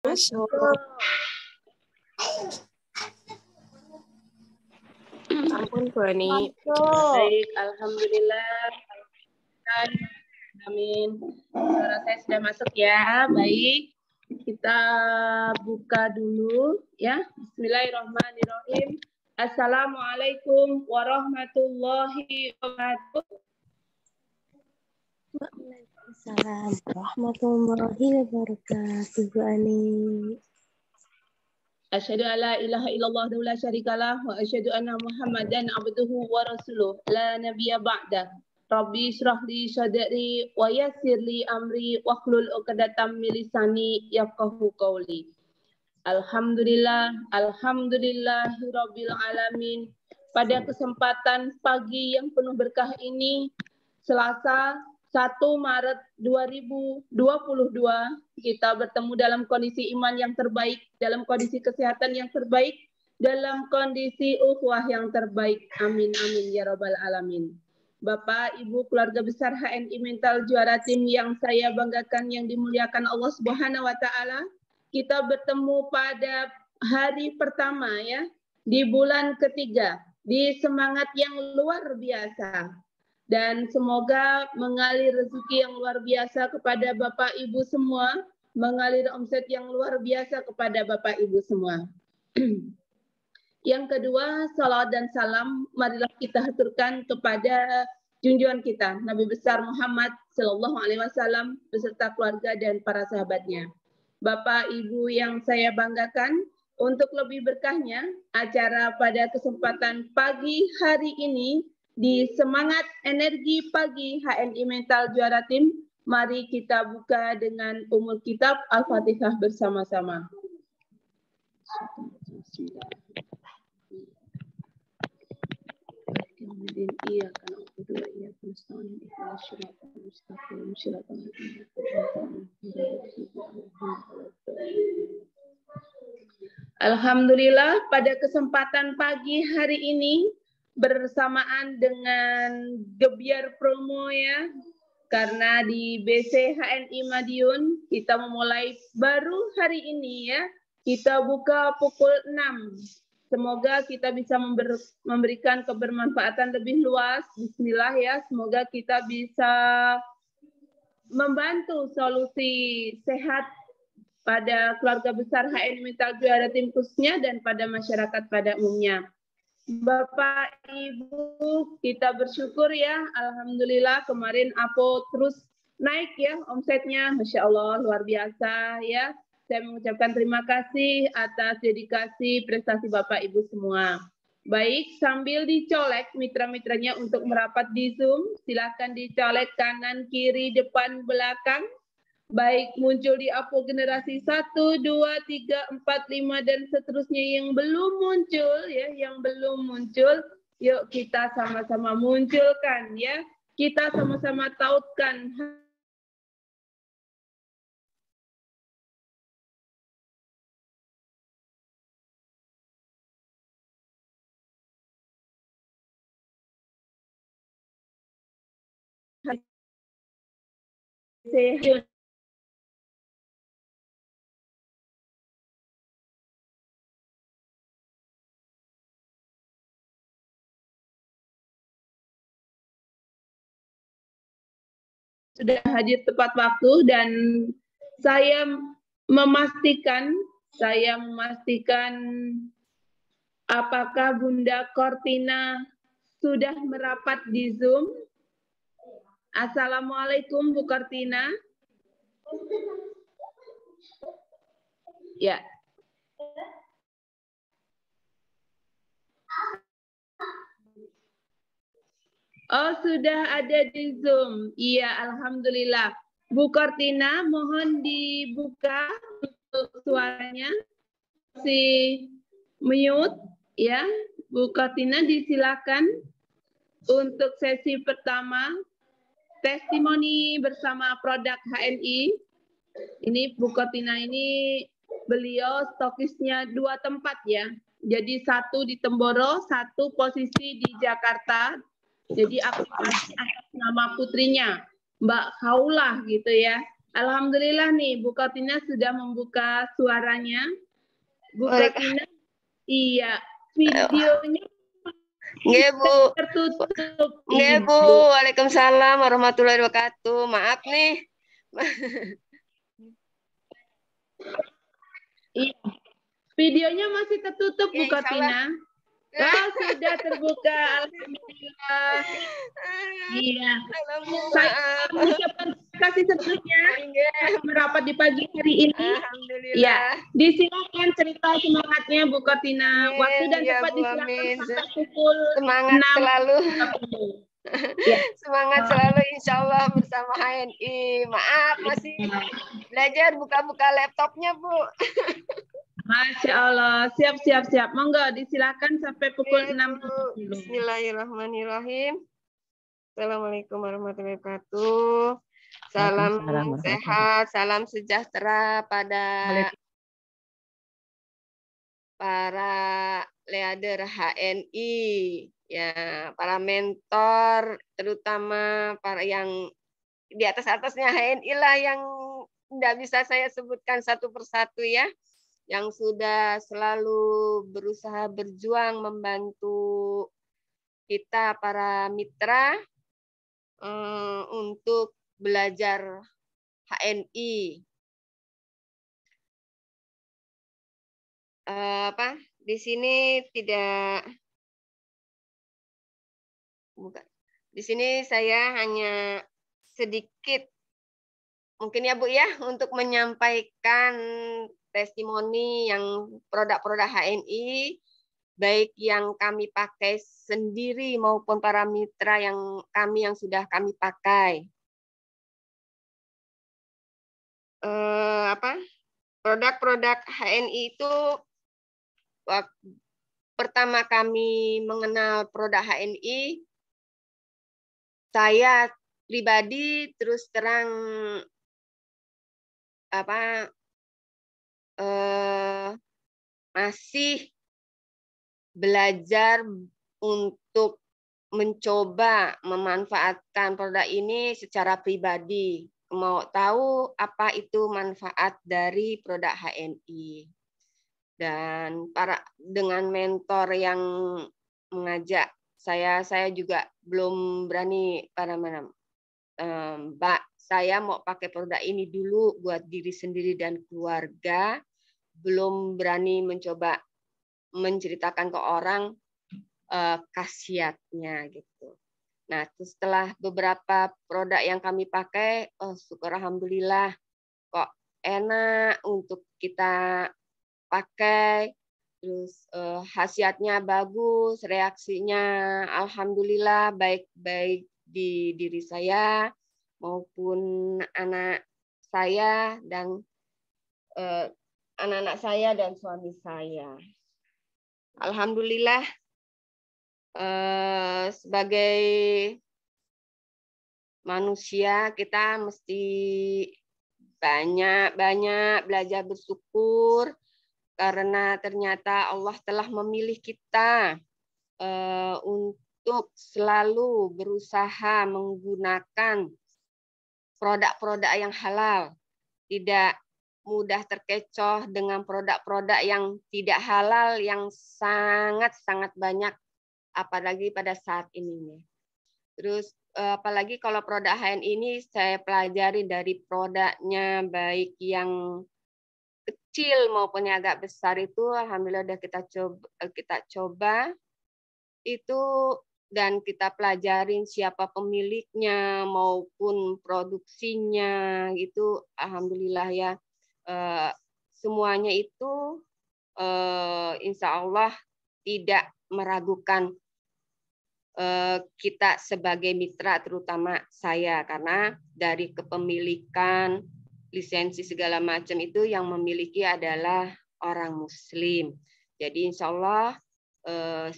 Masuk. Ampun, Fani. Baik, alhamdulillah. Amin. Suara saya sudah masuk ya. Baik, kita buka dulu ya. Bismillahirrahmanirrahim. Assalamualaikum warahmatullahi wabarakatuh. Waalaikumsalam warahmatullahi wabarakatuh. Ani. Asyhadu an la ilaha illallah wa la syarikalah wa asyhadu anna Muhammadan abduhu wa rasuluh la nabiyya ba'da. Rabbi shrah li sadri wa yassir li amri wahlul 'uqdatam min lisani yafqahu qawli. Alhamdulillahirabbil alamin. Pada kesempatan pagi yang penuh berkah ini, Selasa 1 Maret 2022, kita bertemu dalam kondisi iman yang terbaik, dalam kondisi kesehatan yang terbaik, dalam kondisi ukhuwah yang terbaik. Amin, amin, ya rabbal alamin. Bapak, Ibu, keluarga besar HNI Mental Juara Tim yang saya banggakan, yang dimuliakan Allah Subhanahu wa Ta'ala, kita bertemu pada hari pertama ya, di bulan ketiga, di semangat yang luar biasa. Dan semoga mengalir rezeki yang luar biasa kepada Bapak Ibu semua, mengalir omset yang luar biasa kepada Bapak Ibu semua. Yang kedua, salawat dan salam marilah kita haturkan kepada junjungan kita, Nabi besar Muhammad Sallallahu Alaihi Wasallam beserta keluarga dan para sahabatnya. Bapak Ibu yang saya banggakan, untuk lebih berkahnya acara pada kesempatan pagi hari ini di Semangat Energi Pagi HNI Mental Juara Tim, mari kita buka dengan umul kitab Al-Fatihah bersama-sama. Alhamdulillah, pada kesempatan pagi hari ini bersamaan dengan gebiar promo ya, karena di BC HNI Madiun kita memulai baru hari ini ya, kita buka pukul 6. Semoga kita bisa memberikan kebermanfaatan lebih luas. Bismillah ya, semoga kita bisa membantu solusi sehat pada keluarga besar HNI Mental Juara Tim khususnya dan pada masyarakat pada umumnya. Bapak Ibu, kita bersyukur ya, alhamdulillah kemarin Apo terus naik ya omsetnya, Masya Allah luar biasa ya. Saya mengucapkan terima kasih atas dedikasi prestasi Bapak Ibu semua. Baik, sambil dicolek mitra-mitranya untuk merapat di Zoom, silakan dicolek kanan, kiri, depan, belakang. Baik muncul di Apo generasi 1, 2, 3, 4, 5 dan seterusnya yang belum muncul ya, yang belum muncul, yuk kita sama-sama munculkan ya. Kita sama-sama tautkan sudah hadir tepat waktu dan saya memastikan apakah Bunda Kortina sudah merapat di Zoom. Assalamualaikum Bu Kortina. Ya. Oh, sudah ada di Zoom. Iya, alhamdulillah. Bu Kortina, mohon dibuka untuk suaranya. Si mute ya. Bu Kortina disilakan untuk sesi pertama testimoni bersama produk HNI. Ini Bu Kortina ini beliau stokisnya 2 tempat ya. Jadi 1 di Temboro, 1 posisi di Jakarta. Jadi aktifasi atas nama putrinya, Mbak Khaulah gitu ya. Alhamdulillah nih, Bu Kartina sudah membuka suaranya. Bu Kartina, iya, videonya Nggih, Bu. tertutup. Nggih, Bu. Waalaikumsalam warahmatullahi wabarakatuh. Maaf nih. Iya. Videonya masih tertutup, Bu Ya, insya Allah. Kartina. Oh, sudah terbuka. Alhamdulillah. Iya. Saya mengucapkan terima kasih sebelumnya merapat di pagi hari ini. Alhamdulillah. Ya, disilakan cerita semangatnya Bu Kartina. Amin, Waktu dan ya, tempat Bu, disilakan amin. sampai pukul Semangat 6. selalu. Ya. Semangat selalu insya Allah bersama HNI. Maaf masih belajar buka-buka laptopnya, Bu. Masya Allah, siap. Monggo disilakan sampai pukul 6. Bismillahirrahmanirrahim. Assalamualaikum warahmatullahi wabarakatuh. Salam sehat, salam sejahtera pada para leader HNI, ya, para mentor, terutama para yang di atasnya HNI lah yang tidak bisa saya sebutkan satu persatu ya, yang sudah selalu berusaha berjuang membantu kita para mitra untuk belajar HNI. Di sini tidak bukan. Di sini saya hanya sedikit mungkin ya Bu ya untuk menyampaikan testimoni yang produk-produk HNI baik yang kami pakai sendiri maupun para mitra yang sudah kami pakai. Produk-produk HNI itu pertama kami mengenal produk HNI, saya pribadi terus terang masih belajar untuk mencoba memanfaatkan produk ini secara pribadi. Mau tahu apa itu manfaat dari produk HNI. Dan dengan mentor yang mengajak saya juga belum berani Mbak, saya mau pakai produk ini dulu buat diri sendiri dan keluarga, belum berani mencoba menceritakan ke orang khasiatnya gitu. Nah, setelah beberapa produk yang kami pakai, syukur alhamdulillah kok enak untuk kita pakai, terus khasiatnya bagus, reaksinya alhamdulillah baik-baik di diri saya maupun anak saya dan anak-anak saya dan suami saya. Alhamdulillah sebagai manusia kita mesti banyak belajar bersyukur karena ternyata Allah telah memilih kita untuk selalu berusaha menggunakan produk-produk yang halal, tidak mudah terkecoh dengan produk-produk yang tidak halal yang sangat-sangat banyak, apalagi pada saat ini. Terus apalagi kalau produk HNI ini saya pelajari dari produknya baik yang kecil maupun yang agak besar itu alhamdulillah udah kita coba itu dan kita pelajarin siapa pemiliknya maupun produksinya itu alhamdulillah ya semuanya itu insya Allah tidak meragukan kita sebagai mitra, terutama saya, karena dari kepemilikan lisensi segala macam itu yang memiliki adalah orang Muslim. Jadi insya Allah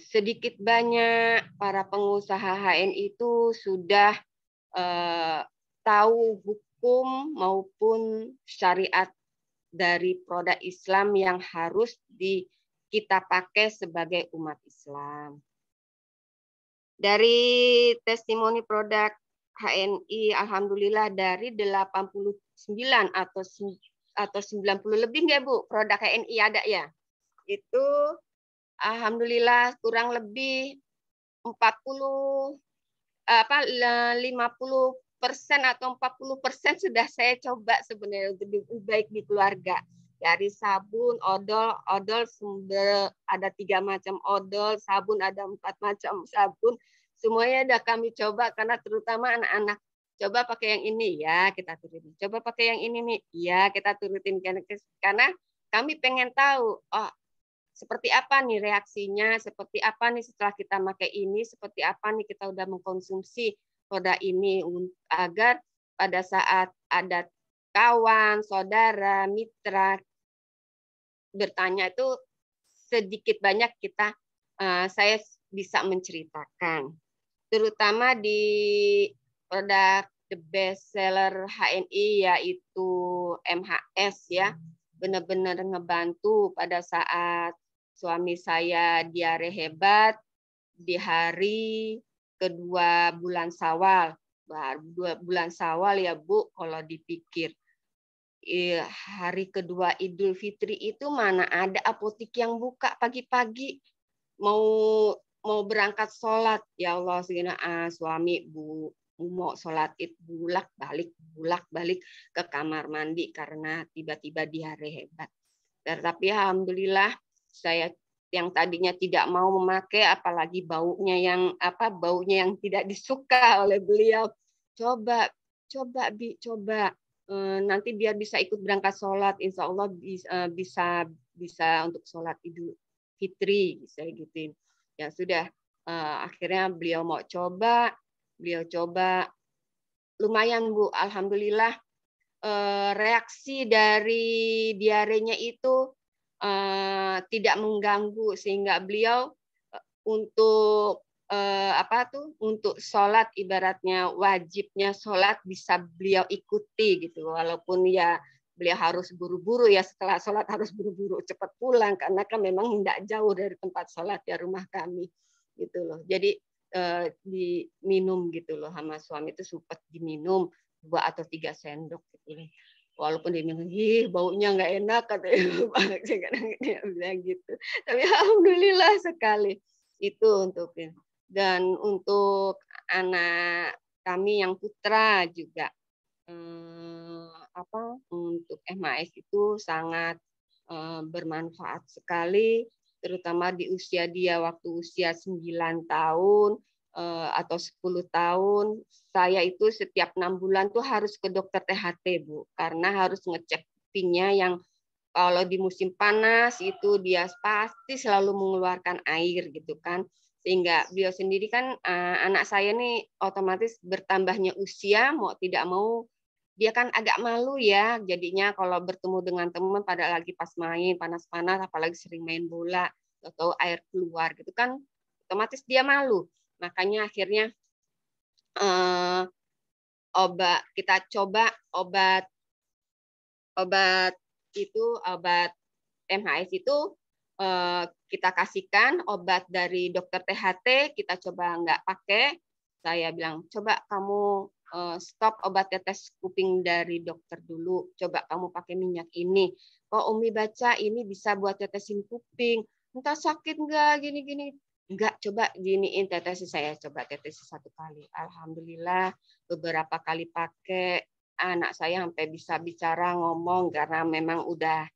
sedikit banyak para pengusaha HNI itu sudah tahu hukum maupun syariat dari produk Islam yang harus kita pakai sebagai umat Islam. Dari testimoni produk HNI alhamdulillah dari 89 atau 90 lebih nggak Bu produk HNI ada ya. Itu alhamdulillah kurang lebih 50 50% atau 40% sudah saya coba sebenarnya untuk lebih baik di keluarga. Dari sabun, odol sumber ada 3 macam odol, sabun ada 4 macam sabun. Semuanya udah kami coba karena terutama anak-anak. Coba pakai yang ini ya kita turutin. Coba pakai yang ini nih, ya kita turutin karena kami pengen tahu, oh seperti apa nih reaksinya, seperti apa nih setelah kita pakai ini, seperti apa nih kita udah mengkonsumsi produk ini agar pada saat ada kawan, saudara, mitra bertanya itu sedikit banyak saya bisa menceritakan. Terutama di produk the best seller HNI yaitu MHS ya, benar-benar ngebantu pada saat suami saya diare hebat di hari kedua bulan Syawal. 2 bulan Syawal ya Bu, kalau dipikir. Hari kedua Idul Fitri itu mana ada apotik yang buka pagi-pagi mau berangkat sholat. Ya Allah, suami Bu mau sholat id bulak balik ke kamar mandi karena tiba-tiba diare hebat. Tapi alhamdulillah saya yang tadinya tidak mau memakai, apalagi baunya yang tidak disuka oleh beliau. Coba nanti biar bisa ikut berangkat sholat, insya Allah bisa untuk sholat Idul Fitri, saya gituin. Ya sudah, akhirnya beliau coba, lumayan Bu, alhamdulillah reaksi dari diarenya itu tidak mengganggu sehingga beliau untuk untuk sholat ibaratnya wajibnya sholat bisa beliau ikuti gitu walaupun ya beliau harus buru-buru ya setelah sholat harus buru-buru cepat pulang karena kan memang tidak jauh dari tempat sholat ya rumah kami gitu loh. Jadi diminum gitu loh sama suami itu sempat diminum 2 atau 3 sendok gitu loh. Walaupun dia bilang, baunya nggak enak katanya, dia bilang gitu. Tapi alhamdulillah sekali itu untuknya. Dan untuk anak kami yang putra juga untuk MHS itu sangat bermanfaat sekali, terutama di usia dia waktu usia 9 tahun atau 10 tahun. Saya itu setiap 6 bulan tuh harus ke dokter THT Bu, karena harus ngecek kupingnya yang kalau di musim panas itu dia pasti selalu mengeluarkan air gitu kan. Sehingga beliau sendiri kan anak saya nih otomatis bertambahnya usia mau tidak mau dia kan agak malu ya jadinya kalau bertemu dengan teman pada lagi pas main panas-panas apalagi sering main bola atau air keluar gitu kan otomatis dia malu. Makanya akhirnya kita coba obat MHS itu kita kasihkan obat dari dokter THT, kita coba nggak pakai. Saya bilang, coba kamu stop obat tetes kuping dari dokter dulu. Coba kamu pakai minyak ini. Kok Umi baca ini bisa buat tetesin kuping. Entah sakit nggak gini-gini. Enggak, coba giniin tetesi. Saya coba tetesi 1 kali. Alhamdulillah beberapa kali pakai. Anak saya sampai bisa bicara ngomong karena memang udah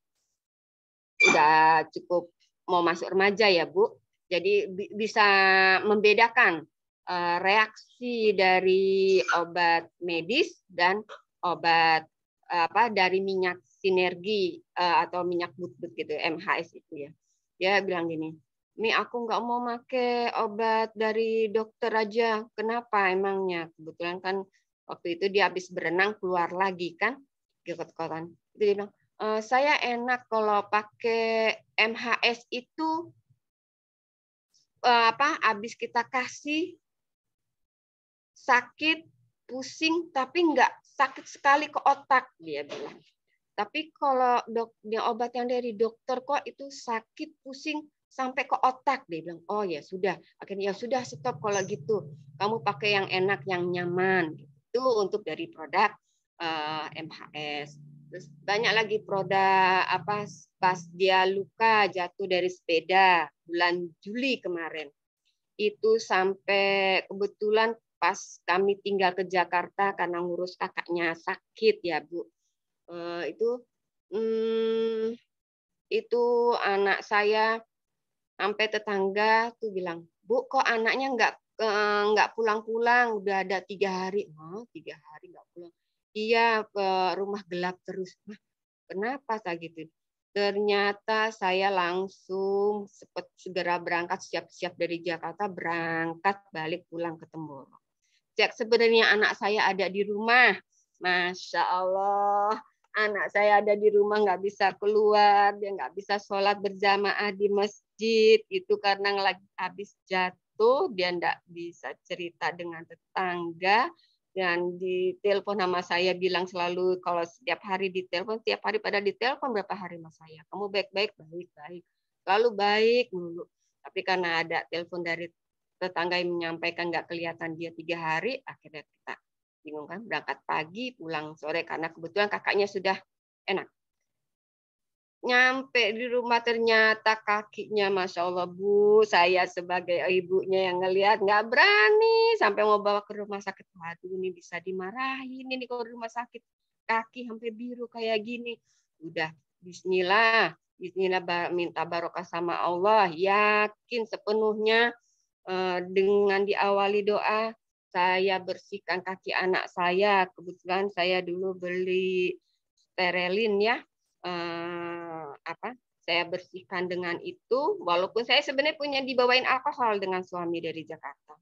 cukup mau masuk remaja ya Bu. Jadi bisa membedakan reaksi dari obat medis dan obat dari minyak sinergi atau minyak but-but gitu MHS itu ya. Dia bilang gini, "Mi aku nggak mau pakai obat dari dokter aja. Kenapa emangnya?" Kebetulan kan waktu itu dia habis berenang keluar lagi kan, kotak-kotakan. Itu dia bilang, saya enak kalau pakai MHS itu habis kita kasih sakit, pusing, tapi nggak sakit sekali ke otak, dia bilang. Tapi kalau obat yang dari dokter kok itu sakit, pusing, sampai ke otak, dia bilang. Oh ya sudah, akhirnya ya sudah stop kalau gitu. Kamu pakai yang enak, yang nyaman. Itu untuk dari produk MHS. Terus banyak lagi produk apa pas dia luka jatuh dari sepeda bulan Juli kemarin. Itu sampai kebetulan pas kami tinggal ke Jakarta karena ngurus kakaknya sakit ya Bu. Itu anak saya sampai tetangga tuh bilang, Bu kok anaknya nggak pulang-pulang, udah ada 3 hari. Oh, 3 hari nggak pulang. Iya, ke rumah gelap terus. Nah, kenapa saya gitu? Ternyata saya langsung segera berangkat, siap-siap dari Jakarta, berangkat balik pulang ke Temboro. Cek sebenarnya anak saya ada di rumah. Masya Allah, anak saya ada di rumah, nggak bisa keluar, dia nggak bisa sholat berjamaah di masjid. Itu karena lagi habis jatuh, dia nggak bisa cerita dengan tetangga. Dan di telepon sama saya bilang selalu kalau setiap hari ditelepon, setiap hari pada ditelepon berapa hari sama saya. Kamu baik-baik, baik-baik. Selalu baik dulu. Tapi karena ada telepon dari tetangga yang menyampaikan nggak kelihatan dia 3 hari, akhirnya kita bingung kan, berangkat pagi, pulang sore karena kebetulan kakaknya sudah enak. Nyampe di rumah ternyata kakinya, Masya Allah Bu, saya sebagai ibunya yang ngelihat nggak berani sampai mau bawa ke rumah sakit. Waduh, ini bisa dimarahin ini kalau rumah sakit, kaki sampai biru kayak gini. Udah Bismillah, Bismillah minta barokah sama Allah, yakin sepenuhnya dengan diawali doa. Saya bersihkan kaki anak saya. Kebetulan saya dulu beli sterelin ya. Saya bersihkan dengan itu, walaupun saya sebenarnya punya dibawain alkohol dengan suami dari Jakarta,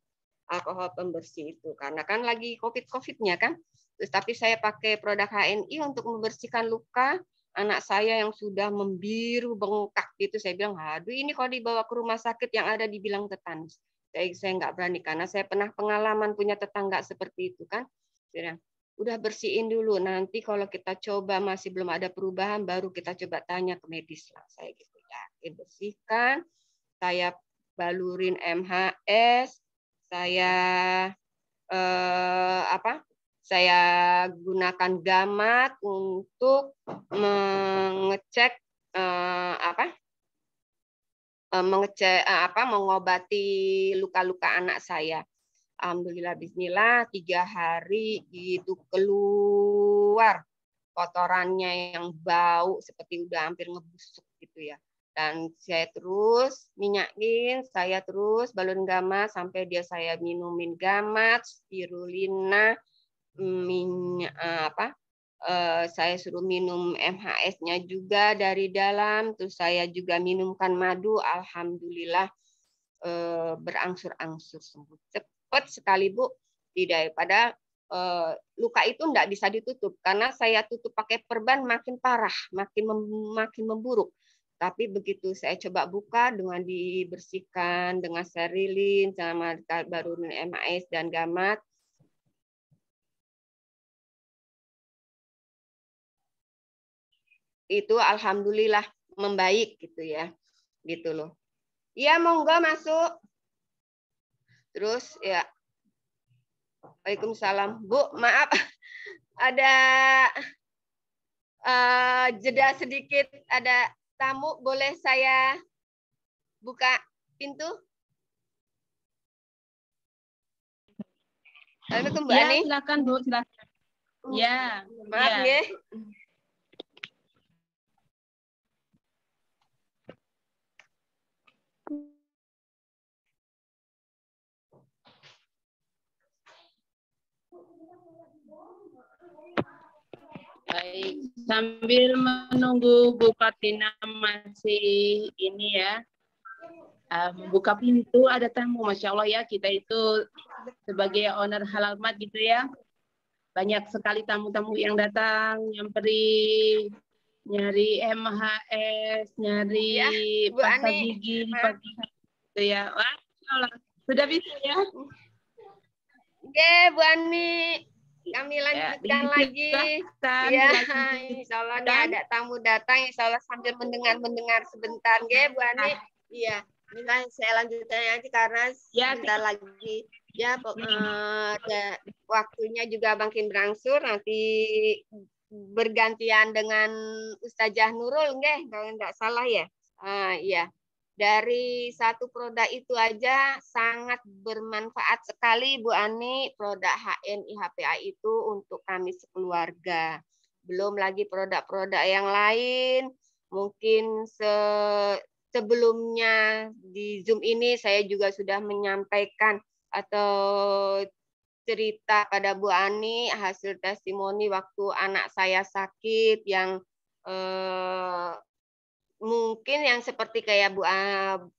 alkohol pembersih itu karena kan lagi COVID-nya kan. Terus tapi saya pakai produk HNI untuk membersihkan luka anak saya yang sudah membiru bengkak gitu. Saya bilang, aduh ini kalau dibawa ke rumah sakit yang ada dibilang tetanus, saya nggak berani karena saya pernah pengalaman punya tetangga seperti itu kan. Saya bilang, udah bersihin dulu, nanti kalau kita coba masih belum ada perubahan, baru kita coba tanya ke medis lah. Saya gitu yakin bersihkan, saya balurin MHS, saya saya gunakan gamat untuk mengecek mengobati luka-luka anak saya. Alhamdulillah Bismillah 3 hari itu keluar kotorannya yang bau seperti udah hampir ngebusuk gitu ya. Dan saya terus minyakin, saya terus balon gamat sampai dia saya minumin gamat, spirulina, saya suruh minum MHS-nya juga dari dalam, terus saya juga minumkan madu, alhamdulillah berangsur-angsur sembuh. Cepat sekali Bu, daripada luka itu enggak bisa ditutup karena saya tutup pakai perban makin parah, makin memburuk. Tapi begitu saya coba buka dengan dibersihkan dengan sterilin sama baru MAS dan gamat, itu alhamdulillah membaik gitu ya. Gitu loh. Iya, monggo masuk. Terus ya. Waalaikumsalam. Bu, maaf ada jeda sedikit, ada tamu, boleh saya buka pintu? Assalamualaikum Bu Ani. Ya, silakan Bu, silakan. Ya, maaf ya. Ya. Baik, sambil menunggu Bu Fatina masih ini ya, membuka pintu, ada tamu, Masya Allah ya, kita itu sebagai owner Halal Mat gitu ya, banyak sekali tamu-tamu yang datang, nyari MHS, nyari ya, Bu pasta Ani. gigi, gitu ya. Wah, Allah. Sudah bisa ya? Oke, Bu Ani. Kami lanjutkan lagi. Ya, insya Allah nih ada tamu datang. Insya Allah sambil mendengar sebentar, ya Bu Ani. Iya, misalnya saya lanjutkan aja karena sebentar lagi Ya, waktunya juga makin berangsur, nanti bergantian dengan Ustazah Nurul, nggih, kalau nggak salah ya. Iya. Dari satu produk itu aja sangat bermanfaat sekali Bu Ani, produk HNI HPA itu untuk kami sekeluarga. Belum lagi produk-produk yang lain. Mungkin sebelumnya di Zoom ini saya juga sudah menyampaikan atau cerita pada Bu Ani hasil testimoni waktu anak saya sakit yang mungkin yang seperti kayak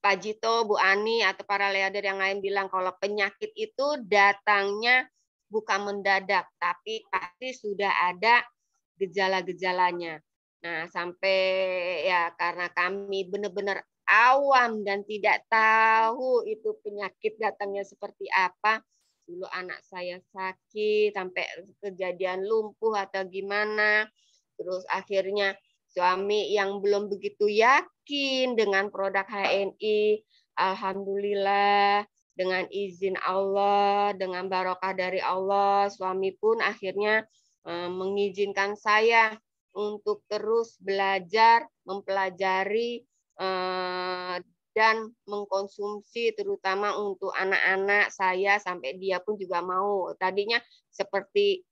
Pak Jito, Bu Ani, atau para leader yang lain bilang kalau penyakit itu datangnya bukan mendadak, tapi pasti sudah ada gejala-gejalanya. Nah, sampai ya karena kami benar-benar awam dan tidak tahu itu penyakit datangnya seperti apa. Dulu anak saya sakit, sampai kejadian lumpuh atau gimana. Terus akhirnya suami yang belum begitu yakin dengan produk HNI, alhamdulillah dengan izin Allah, dengan barokah dari Allah, suami pun akhirnya mengizinkan saya untuk terus belajar, mempelajari dan mengkonsumsi terutama untuk anak-anak saya sampai dia pun juga mau. Tadinya seperti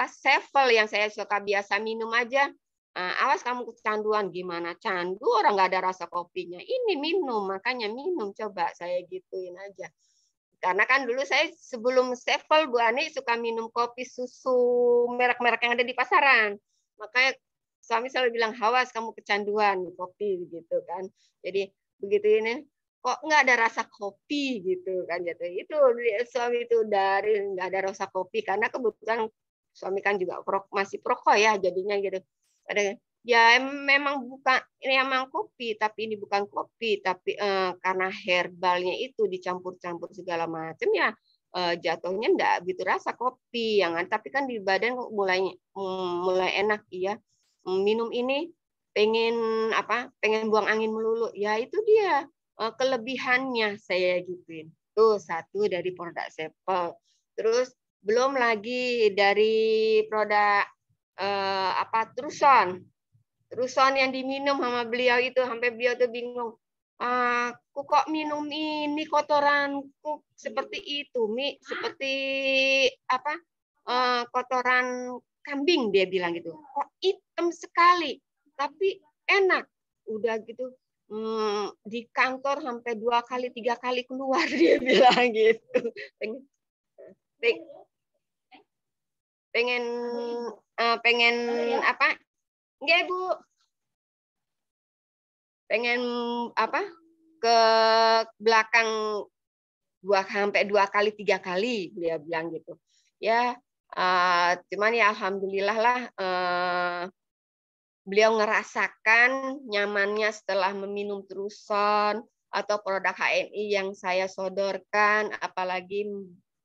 sevel yang saya suka biasa minum aja. Awas kamu kecanduan, gimana candu orang nggak ada rasa kopinya, ini minum makanya minum, coba saya gituin aja. Karena kan dulu saya sebelum sevel Bu Ani suka minum kopi susu merek-merek yang ada di pasaran, makanya suami selalu bilang awas kamu kecanduan kopi gitu kan. Jadi begitu ini kok nggak ada rasa kopi gitu kan, gitu itu suami itu dari nggak ada rasa kopi karena kebetulan suami kan juga masih perokok ya, jadinya gitu. Ada ya memang bukan ini emang kopi tapi ini bukan kopi, tapi karena herbalnya itu dicampur-campur segala macam ya jatuhnya enggak gitu rasa kopi yang tapi kan di badan mulai enak iya. Minum ini pengen buang angin melulu ya, itu dia kelebihannya saya gituin. Tuh satu dari produk Sepel. Terus belum lagi dari produk Truson yang diminum sama beliau itu sampai beliau tuh bingung. Aku kok minum ini kotoranku seperti itu, Mi, seperti kotoran kambing dia bilang gitu. Kok hitam sekali, tapi enak. Udah gitu di kantor sampai 2 kali 3 kali keluar dia bilang gitu. Pengen apa? Enggak, Bu. Pengen ke belakang 2 kali 3 kali dia bilang gitu. Ya, cuman ya alhamdulillah lah beliau ngerasakan nyamannya setelah meminum Truson atau produk HNI yang saya sodorkan, apalagi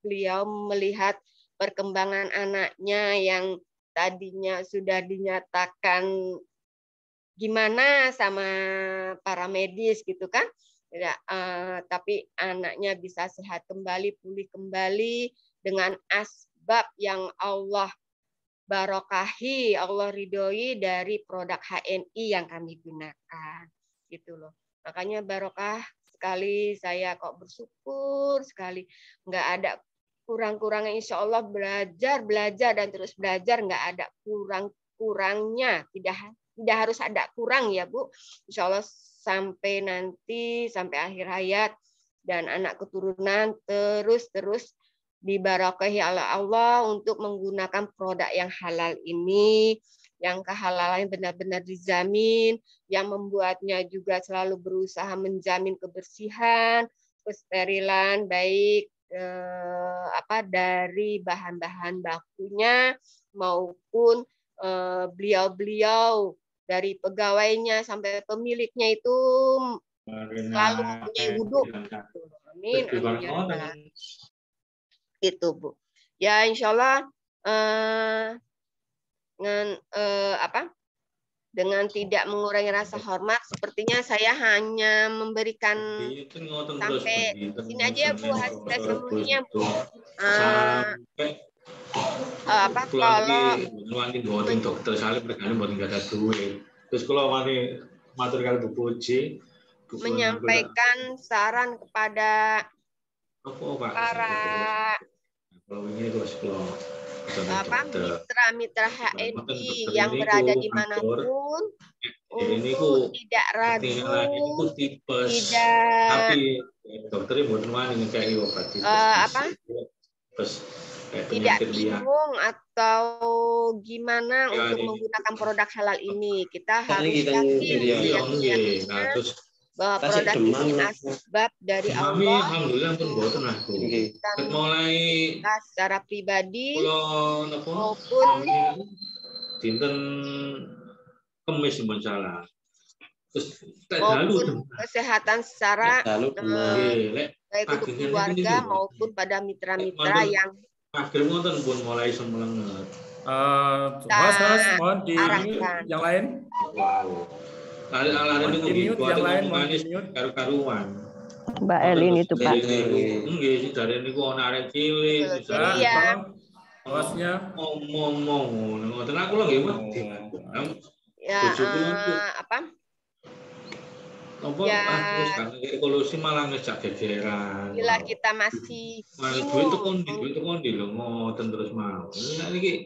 beliau melihat perkembangan anaknya yang tadinya sudah dinyatakan gimana sama para medis gitu kan, ya, tapi anaknya bisa sehat kembali, pulih kembali dengan asbab yang Allah barokahi, Allah ridhoi dari produk HNI yang kami gunakan, gitu loh. Makanya barokah sekali, saya kok bersyukur sekali, nggak ada kurang-kurangnya, insya Allah belajar dan terus belajar, nggak ada kurang-kurangnya, tidak harus ada kurang ya Bu, insya Allah sampai nanti, sampai akhir hayat dan anak keturunan terus dibarakahi oleh Allah untuk menggunakan produk yang halal ini, yang kehalalan benar-benar dijamin, yang membuatnya juga selalu berusaha menjamin kebersihan, kesterilan baik dari bahan-bahan bakunya maupun beliau-beliau dari pegawainya sampai pemiliknya itu selalu mempunyai wudhu. Amin. Amin ya rabbal alamin. Gitu Bu. Ya insya Allah dengan tidak mengurangi rasa hormat, sepertinya saya hanya memberikan sampai sini aja ya Bu hasil testimoninya Bu. Sampai Apa kalau buatin dokter salib regane mboten gadah duit. Terus kula wani matur kali Bu Puji menyampaikan saran kepada para mitra-mitra HNI yang berada dimanapun untuk tidak ragu, tidak bingung atau gimana untuk menggunakan produk halal ini. Kita harus yakin bahwa produk ini asbab dari Allah. Kita secara pribadi maupun kesehatan secara baik untuk keluarga maupun pada mitra-mitra yang mohon di yang lain. Yang lain mohon di mute. Mbak Elin itu Pak. Bosnya ngomong aku lho nggih apa? Ya, ekologi malah ngejak gegeran. Bila kita masih bingung, duit lho ngoten terus mau. Niki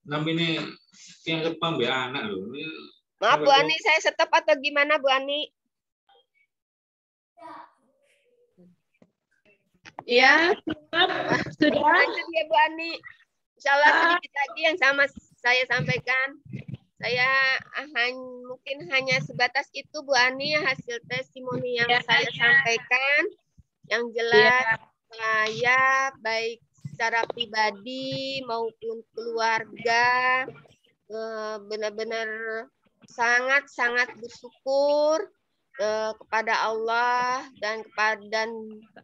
namine yang sepam mbek anak lho. Maaf Bu Ani, saya stop atau gimana Bu Ani? Ya, sudah. Lanjut ya Bu Ani. Insyaallah sedikit lagi yang sama saya sampaikan. Saya mungkin hanya sebatas itu Bu Ani hasil testimoni yang saya sampaikan. Yang jelas saya baik secara pribadi maupun keluarga benar-benar sangat-sangat bersyukur kepada Allah dan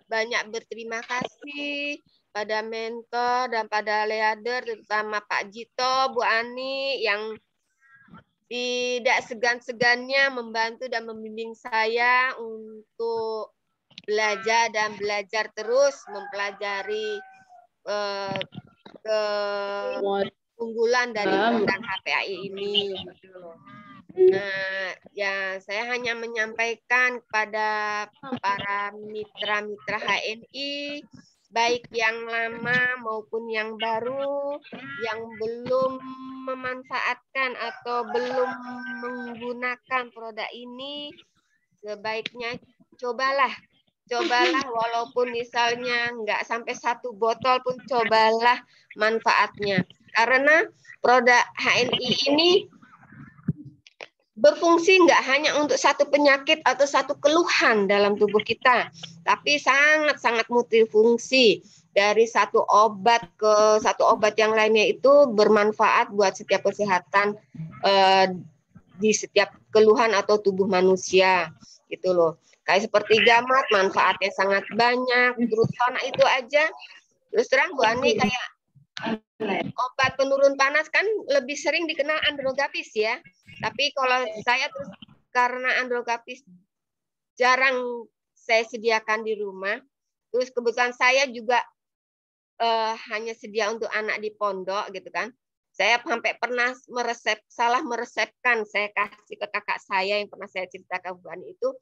banyak berterima kasih pada mentor dan pada leader terutama Pak Jito, Bu Ani yang tidak segan-segannya membantu dan membimbing saya untuk belajar terus mempelajari keunggulan dari produk HPAI ini. Nah, ya saya hanya menyampaikan kepada para mitra-mitra HNI, baik yang lama maupun yang baru, yang belum memanfaatkan atau belum menggunakan produk ini, sebaiknya cobalah walaupun misalnya nggak sampai 1 botol pun cobalah manfaatnya. Karena produk HNI ini berfungsi nggak hanya untuk satu penyakit atau satu keluhan dalam tubuh kita, tapi sangat-sangat multifungsi. Dari satu obat ke satu obat yang lainnya itu bermanfaat buat setiap kesehatan di setiap keluhan atau tubuh manusia, gitu loh. Kayak seperti gamat, manfaatnya sangat banyak. Terus itu aja. Terus terang Bu Ani kayak obat penurun panas kan lebih sering dikenal Androgapis ya. Tapi kalau saya terus karena Androgapis jarang saya sediakan di rumah. Terus kebetulan saya juga hanya sedia untuk anak di pondok gitu kan. Saya sampai pernah salah meresepkan, saya kasih ke kakak saya yang pernah saya ceritakan Bu Ani itu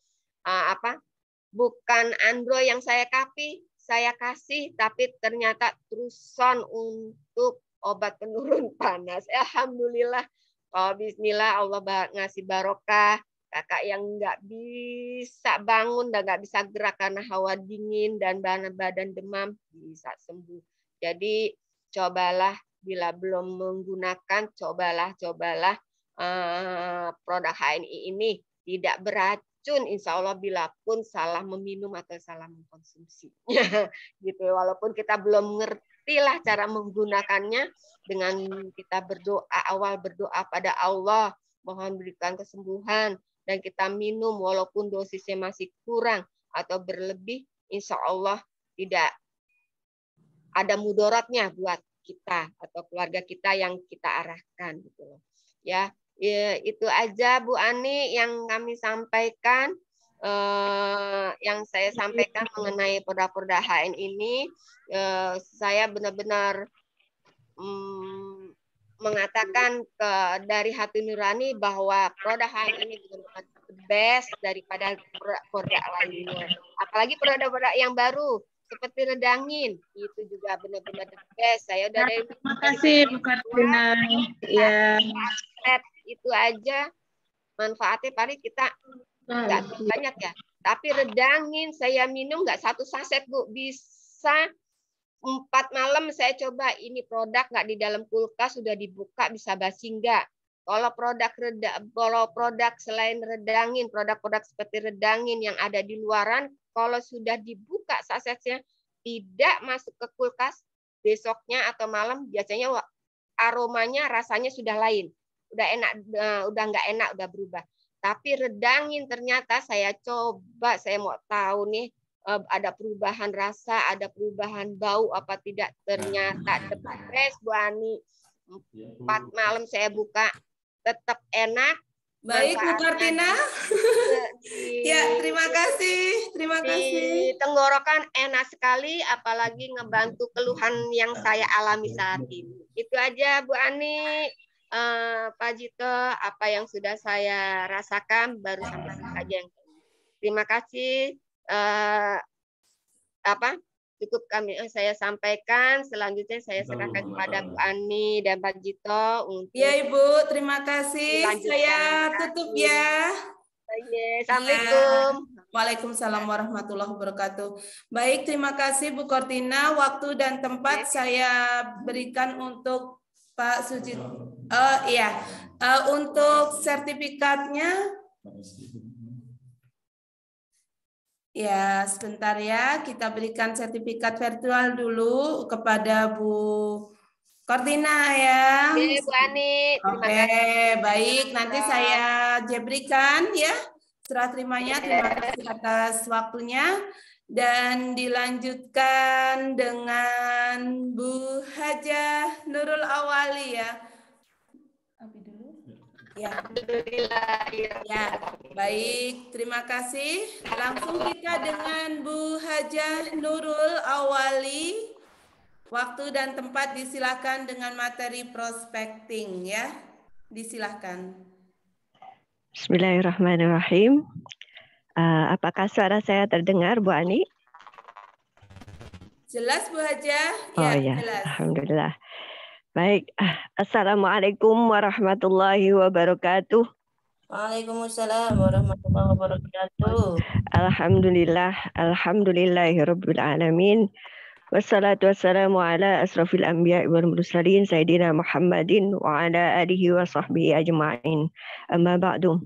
bukan andro yang saya kasih, tapi ternyata Truson untuk obat penurun panas. Alhamdulillah, bismillah Allah ngasih barokah. Kakak yang nggak bisa bangun dan nggak bisa gerak karena hawa dingin dan badan demam bisa sembuh. Jadi cobalah bila belum menggunakan, cobalah produk HNI ini tidak beracun. Insya Allah bila pun salah meminum atau salah mengkonsumsi, gitu. Walaupun kita belum ngerti lah cara menggunakannya, dengan kita berdoa pada Allah, mohon berikan kesembuhan. Dan kita minum walaupun dosisnya masih kurang atau berlebih, insya Allah tidak ada mudaratnya buat kita atau keluarga kita yang kita arahkan gitu loh. Ya, Ya, itu aja Bu Ani yang kami sampaikan. Yang saya sampaikan mengenai produk-produk HN ini, saya benar-benar mengatakan dari hati nurani bahwa produk HN ini benar-benar best daripada produk lainnya. Apalagi produk-produk yang baru seperti redangin, itu juga benar-benar the best. Saya udah dari terima kasih Bu Kartina. Ya. Itu aja manfaatnya paling kita nggak banyak ya. Tapi redangin saya minum nggak 1 saset Bu, bisa 4 malam saya coba. Ini produk nggak di dalam kulkas sudah dibuka bisa basi nggak. Kalau produk selain redangin, produk-produk seperti redangin yang ada di luaran, kalau sudah dibuka sasetnya tidak masuk ke kulkas, besoknya atau malam biasanya aromanya rasanya sudah lain. Udah enak, udah nggak enak, udah berubah. Tapi redangin ternyata saya coba, saya mau tahu nih ada perubahan rasa, ada perubahan bau apa tidak. Ternyata the best Bu Ani. 4 malam saya buka tetap enak. Baik Bu Kartina. Ya, terima kasih. Terima kasih. Di tenggorokan enak sekali, apalagi ngebantu keluhan yang saya alami saat ini. Itu aja Bu Ani. Pak Jito, apa yang sudah saya rasakan baru sampai sini saja. Terima kasih. Cukup saya sampaikan. Selanjutnya saya serahkan kepada Bu Ani dan Pak Jito untuk. Ya Ibu, terima kasih. Saya tutup ya. Assalamualaikum. Waalaikumsalam warahmatullahi wabarakatuh. Baik, terima kasih Bu Kartina. Waktu dan tempat saya berikan untuk Pak Sujito. Iya, untuk sertifikatnya, ya sebentar ya, kita berikan sertifikat virtual dulu kepada Bu Kartina ya. Oke, Bu Ani. Oke, baik. Nanti saya berikan ya serah terimanya. Terima kasih atas waktunya. Dan dilanjutkan dengan Bu Hajah Nurul Awali ya. Ya. Ya, baik. Terima kasih. Langsung kita dengan Bu Hajah Nurul Awali. Waktu dan tempat disilakan dengan materi prospecting ya. Disilakan. Bismillahirrahmanirrahim. Apakah suara saya terdengar, Bu Ani? Jelas Bu Hajah? Oh ya, jelas. Alhamdulillah. Baik, Assalamualaikum warahmatullahi wabarakatuh. Waalaikumsalam warahmatullahi wabarakatuh. Alhamdulillahirabbil alamin. Wassalatu wassalamu ala asrafil anbiya'i wal mursalin sayyidina Muhammadin wa ala alihi wa sahbihi ajma'in. Amma ba'du.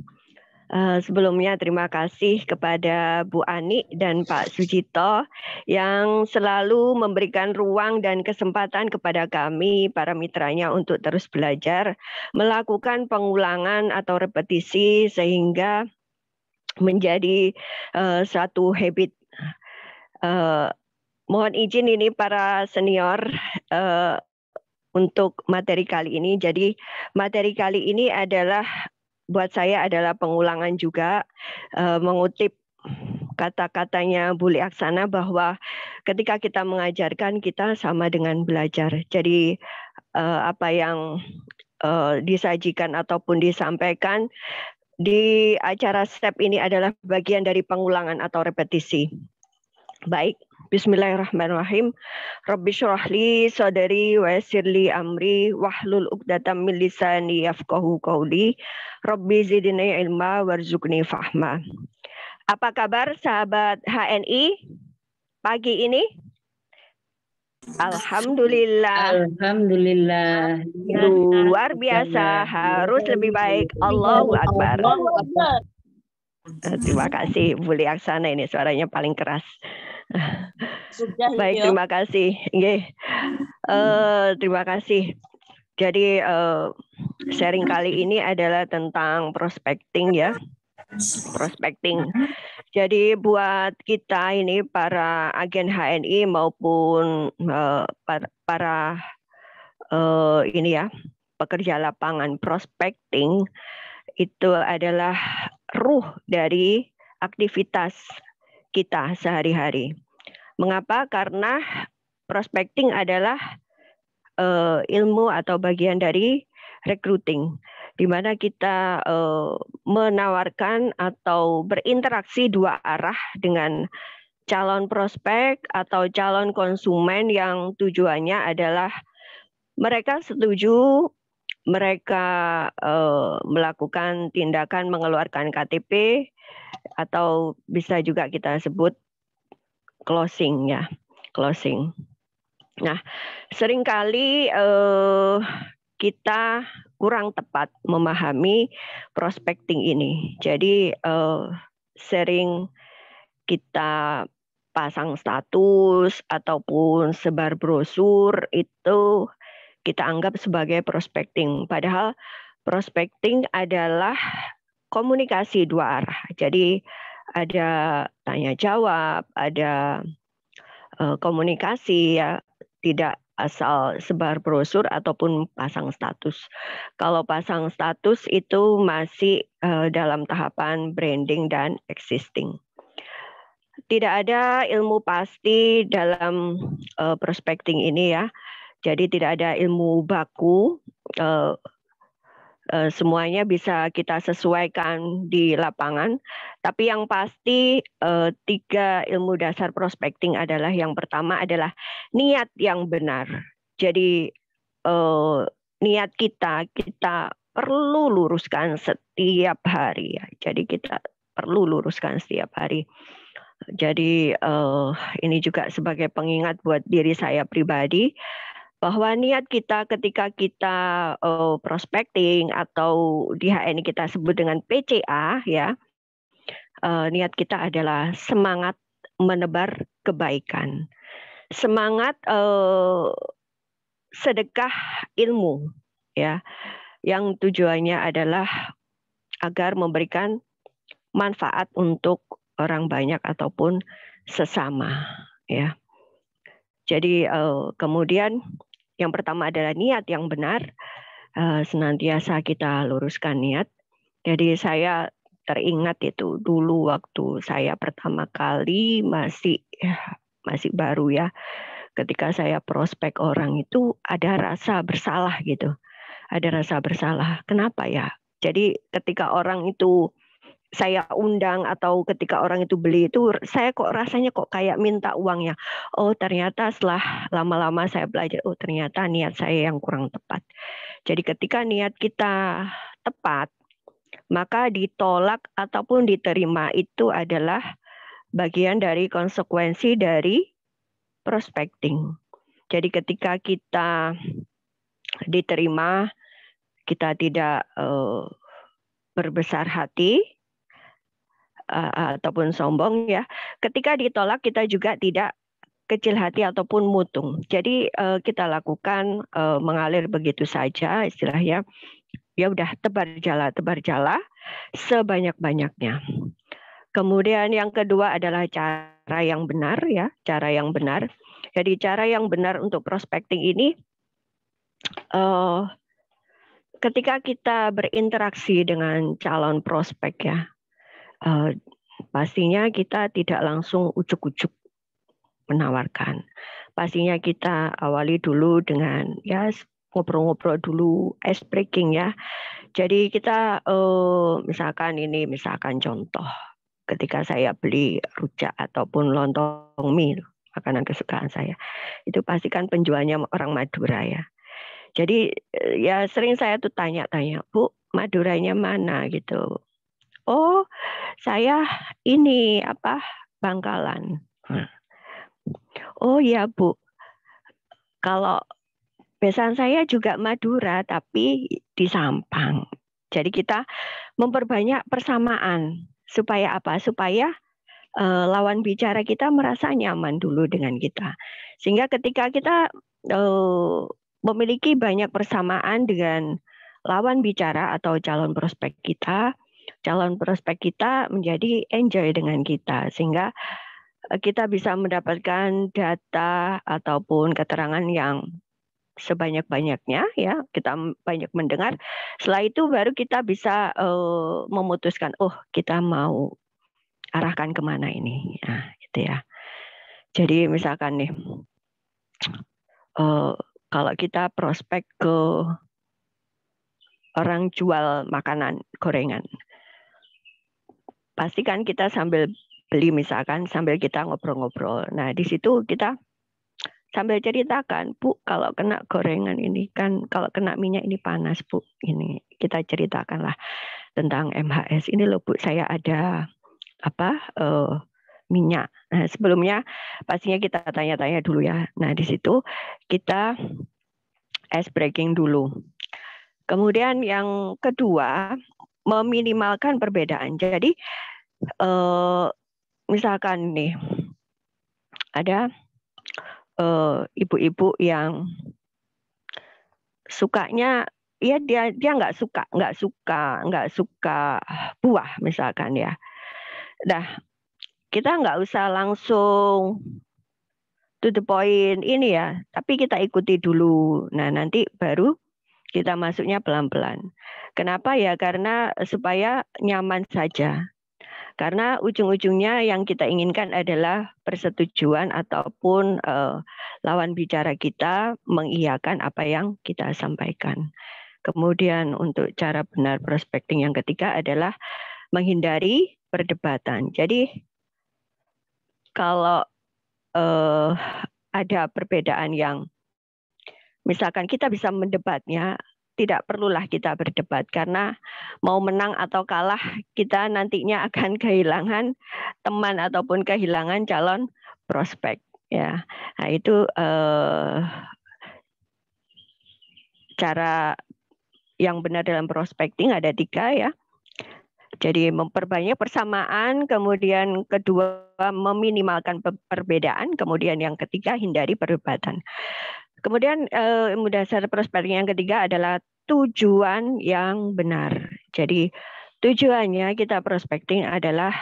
Sebelumnya terima kasih kepada Bu Ani dan Pak Sujito yang selalu memberikan ruang dan kesempatan kepada kami, para mitranya, untuk terus belajar, melakukan pengulangan atau repetisi sehingga menjadi suatu habit. Mohon izin ini para senior untuk materi kali ini. Jadi materi kali ini adalah buat saya adalah pengulangan juga, mengutip kata-katanya Bu Aksana bahwa ketika kita mengajarkan kita sama dengan belajar. Jadi apa yang disajikan ataupun disampaikan di acara STEP ini adalah bagian dari pengulangan atau repetisi. Baik, bismillahirrahmanirrahim. Rabbi syrahli sadri wa yassirli amri wahlul 'uqdatam min lisani yafqahu qawli. Rabbi zidni ilma warzuqni fahma. Apa kabar sahabat HNI pagi ini? Alhamdulillah. Alhamdulillah. Luar biasa, harus lebih baik. Allahu Akbar. Terima kasih Bu Aksana, ini suaranya paling keras. Baik, terima kasih. Terima kasih. Jadi sharing kali ini adalah tentang prospecting ya. Prospecting. Jadi buat kita ini para agen HNI maupun para ini ya, pekerja lapangan, prospecting itu adalah ruh dari aktivitas kita sehari-hari. Mengapa? Karena prospecting adalah ilmu atau bagian dari recruiting, di mana kita menawarkan atau berinteraksi dua arah dengan calon prospek atau calon konsumen yang tujuannya adalah mereka setuju, mereka melakukan tindakan mengeluarkan KTP atau bisa juga kita sebut closing ya, closing. Nah, seringkali kita kurang tepat memahami prospecting ini. Jadi sering kita pasang status ataupun sebar brosur itu kita anggap sebagai prospecting. Padahal prospecting adalah komunikasi dua arah. Jadi ada tanya jawab, ada komunikasi ya, tidak asal sebar brosur ataupun pasang status. Kalau pasang status itu masih dalam tahapan branding dan existing. Tidak ada ilmu pasti dalam prospecting ini ya. Jadi tidak ada ilmu baku. Semuanya bisa kita sesuaikan di lapangan. Tapi yang pasti 3 ilmu dasar prospecting adalah yang pertama adalah niat yang benar. Jadi niat kita perlu luruskan setiap hari ya. Jadi kita perlu luruskan setiap hari. Jadi ini juga sebagai pengingat buat diri saya pribadi, bahwa niat kita ketika kita prospecting atau di HN kita sebut dengan PCA ya, niat kita adalah semangat menebar kebaikan, semangat sedekah ilmu ya, yang tujuannya adalah agar memberikan manfaat untuk orang banyak ataupun sesama ya. Jadi kemudian yang pertama adalah niat yang benar, senantiasa kita luruskan niat. Jadi saya teringat itu dulu waktu saya pertama kali masih baru ya, ketika saya prospek orang itu ada rasa bersalah gitu, ada rasa bersalah. Kenapa ya? Jadi ketika orang itu saya undang atau ketika orang itu beli itu, saya kok rasanya kok kayak minta uangnya. Oh ternyata setelah lama-lama saya belajar, oh ternyata niat saya yang kurang tepat. Jadi ketika niat kita tepat, maka ditolak ataupun diterima itu adalah bagian dari konsekuensi dari prospecting. Jadi ketika kita diterima, kita tidak berbesar hati, ataupun sombong ya. Ketika ditolak kita juga tidak kecil hati ataupun mutung. Jadi kita lakukan mengalir begitu saja istilahnya. Ya udah tebar jala sebanyak-banyaknya. Kemudian yang kedua adalah cara yang benar ya, cara yang benar. Jadi cara yang benar untuk prospecting ini ketika kita berinteraksi dengan calon prospek ya, pastinya kita tidak langsung ujuk-ujuk menawarkan. Pastinya kita awali dulu dengan ya ngobrol-ngobrol dulu, ice breaking ya. Jadi kita misalkan contoh, ketika saya beli rujak ataupun lontong mie, makanan kesukaan saya, itu pastikan penjualnya orang Madura ya. Jadi ya sering saya tuh tanya-tanya, Bu, Maduranya mana gitu. Oh, saya ini Bangkalan. Oh ya Bu, kalau besan saya juga Madura tapi di Sampang. Jadi kita memperbanyak persamaan supaya apa? Supaya lawan bicara kita merasa nyaman dulu dengan kita. Sehingga ketika kita memiliki banyak persamaan dengan lawan bicara atau calon prospek kita menjadi enjoy dengan kita, sehingga kita bisa mendapatkan data ataupun keterangan yang sebanyak-banyaknya ya, kita banyak mendengar. Setelah itu baru kita bisa memutuskan, oh kita mau arahkan kemana ini, nah gitu ya. Jadi misalkan nih, kalau kita prospek ke orang jual makanan gorengan, pasti kan kita sambil beli misalkan sambil kita ngobrol-ngobrol. Nah di situ kita sambil ceritakan, Bu, kalau kena gorengan ini kan, kalau kena minyak ini panas, Bu. Ini kita ceritakanlah tentang MHS. Ini loh, Bu, saya ada minyak. Nah, sebelumnya pastinya kita tanya-tanya dulu ya. Nah, di situ kita ice breaking dulu. Kemudian yang kedua, meminimalkan perbedaan. Jadi misalkan nih ada ibu-ibu yang sukanya ya dia nggak suka buah misalkan ya. Nah, kita nggak usah langsung to the point ini ya, tapi kita ikuti dulu. Nah, nanti baru kita masuknya pelan-pelan. Kenapa ya? Karena supaya nyaman saja. Karena ujung-ujungnya yang kita inginkan adalah persetujuan ataupun lawan bicara kita mengiyakan apa yang kita sampaikan. Kemudian untuk cara benar prospecting yang ketiga adalah menghindari perdebatan. Jadi kalau ada perbedaan yang misalkan kita bisa mendebatnya, tidak perlulah kita berdebat karena mau menang atau kalah kita nantinya akan kehilangan teman ataupun kehilangan calon prospek ya. Nah, itu cara yang benar dalam prospecting ada 3 ya. Jadi memperbanyak persamaan, kemudian kedua meminimalkan perbedaan, kemudian yang ketiga hindari perdebatan. Kemudian dasar prospecting yang ketiga adalah tujuan yang benar. Jadi tujuannya kita prospecting adalah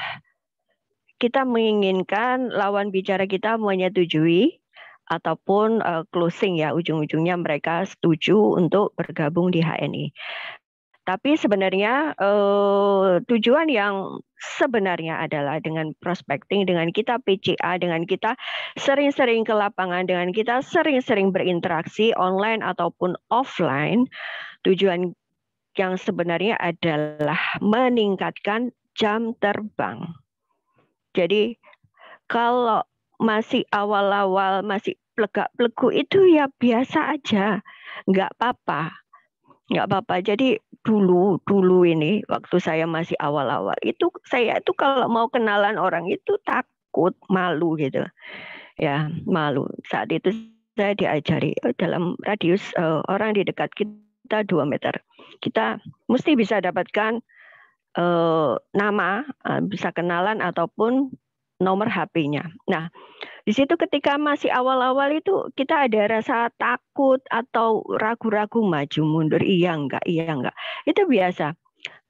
kita menginginkan lawan bicara kita menyetujui ataupun closing ya, ujung-ujungnya mereka setuju untuk bergabung di HNI. Tapi sebenarnya tujuan yang sebenarnya adalah dengan prospecting, dengan kita PCA, dengan kita sering-sering ke lapangan, dengan kita sering-sering berinteraksi online ataupun offline, tujuan yang sebenarnya adalah meningkatkan jam terbang. Jadi kalau masih awal-awal, masih plegak-plegu itu ya biasa aja, nggak apa-apa. Nggak apa-apa. Jadi dulu ini waktu saya masih awal-awal itu saya itu kalau mau kenalan orang itu takut, malu gitu. Ya, malu. Saat itu saya diajari dalam radius orang di dekat kita 2 meter. Kita mesti bisa dapatkan nama, bisa kenalan ataupun nomor HP-nya. Nah, di situ ketika masih awal-awal itu kita ada rasa takut atau ragu-ragu maju mundur, iya enggak. Itu biasa.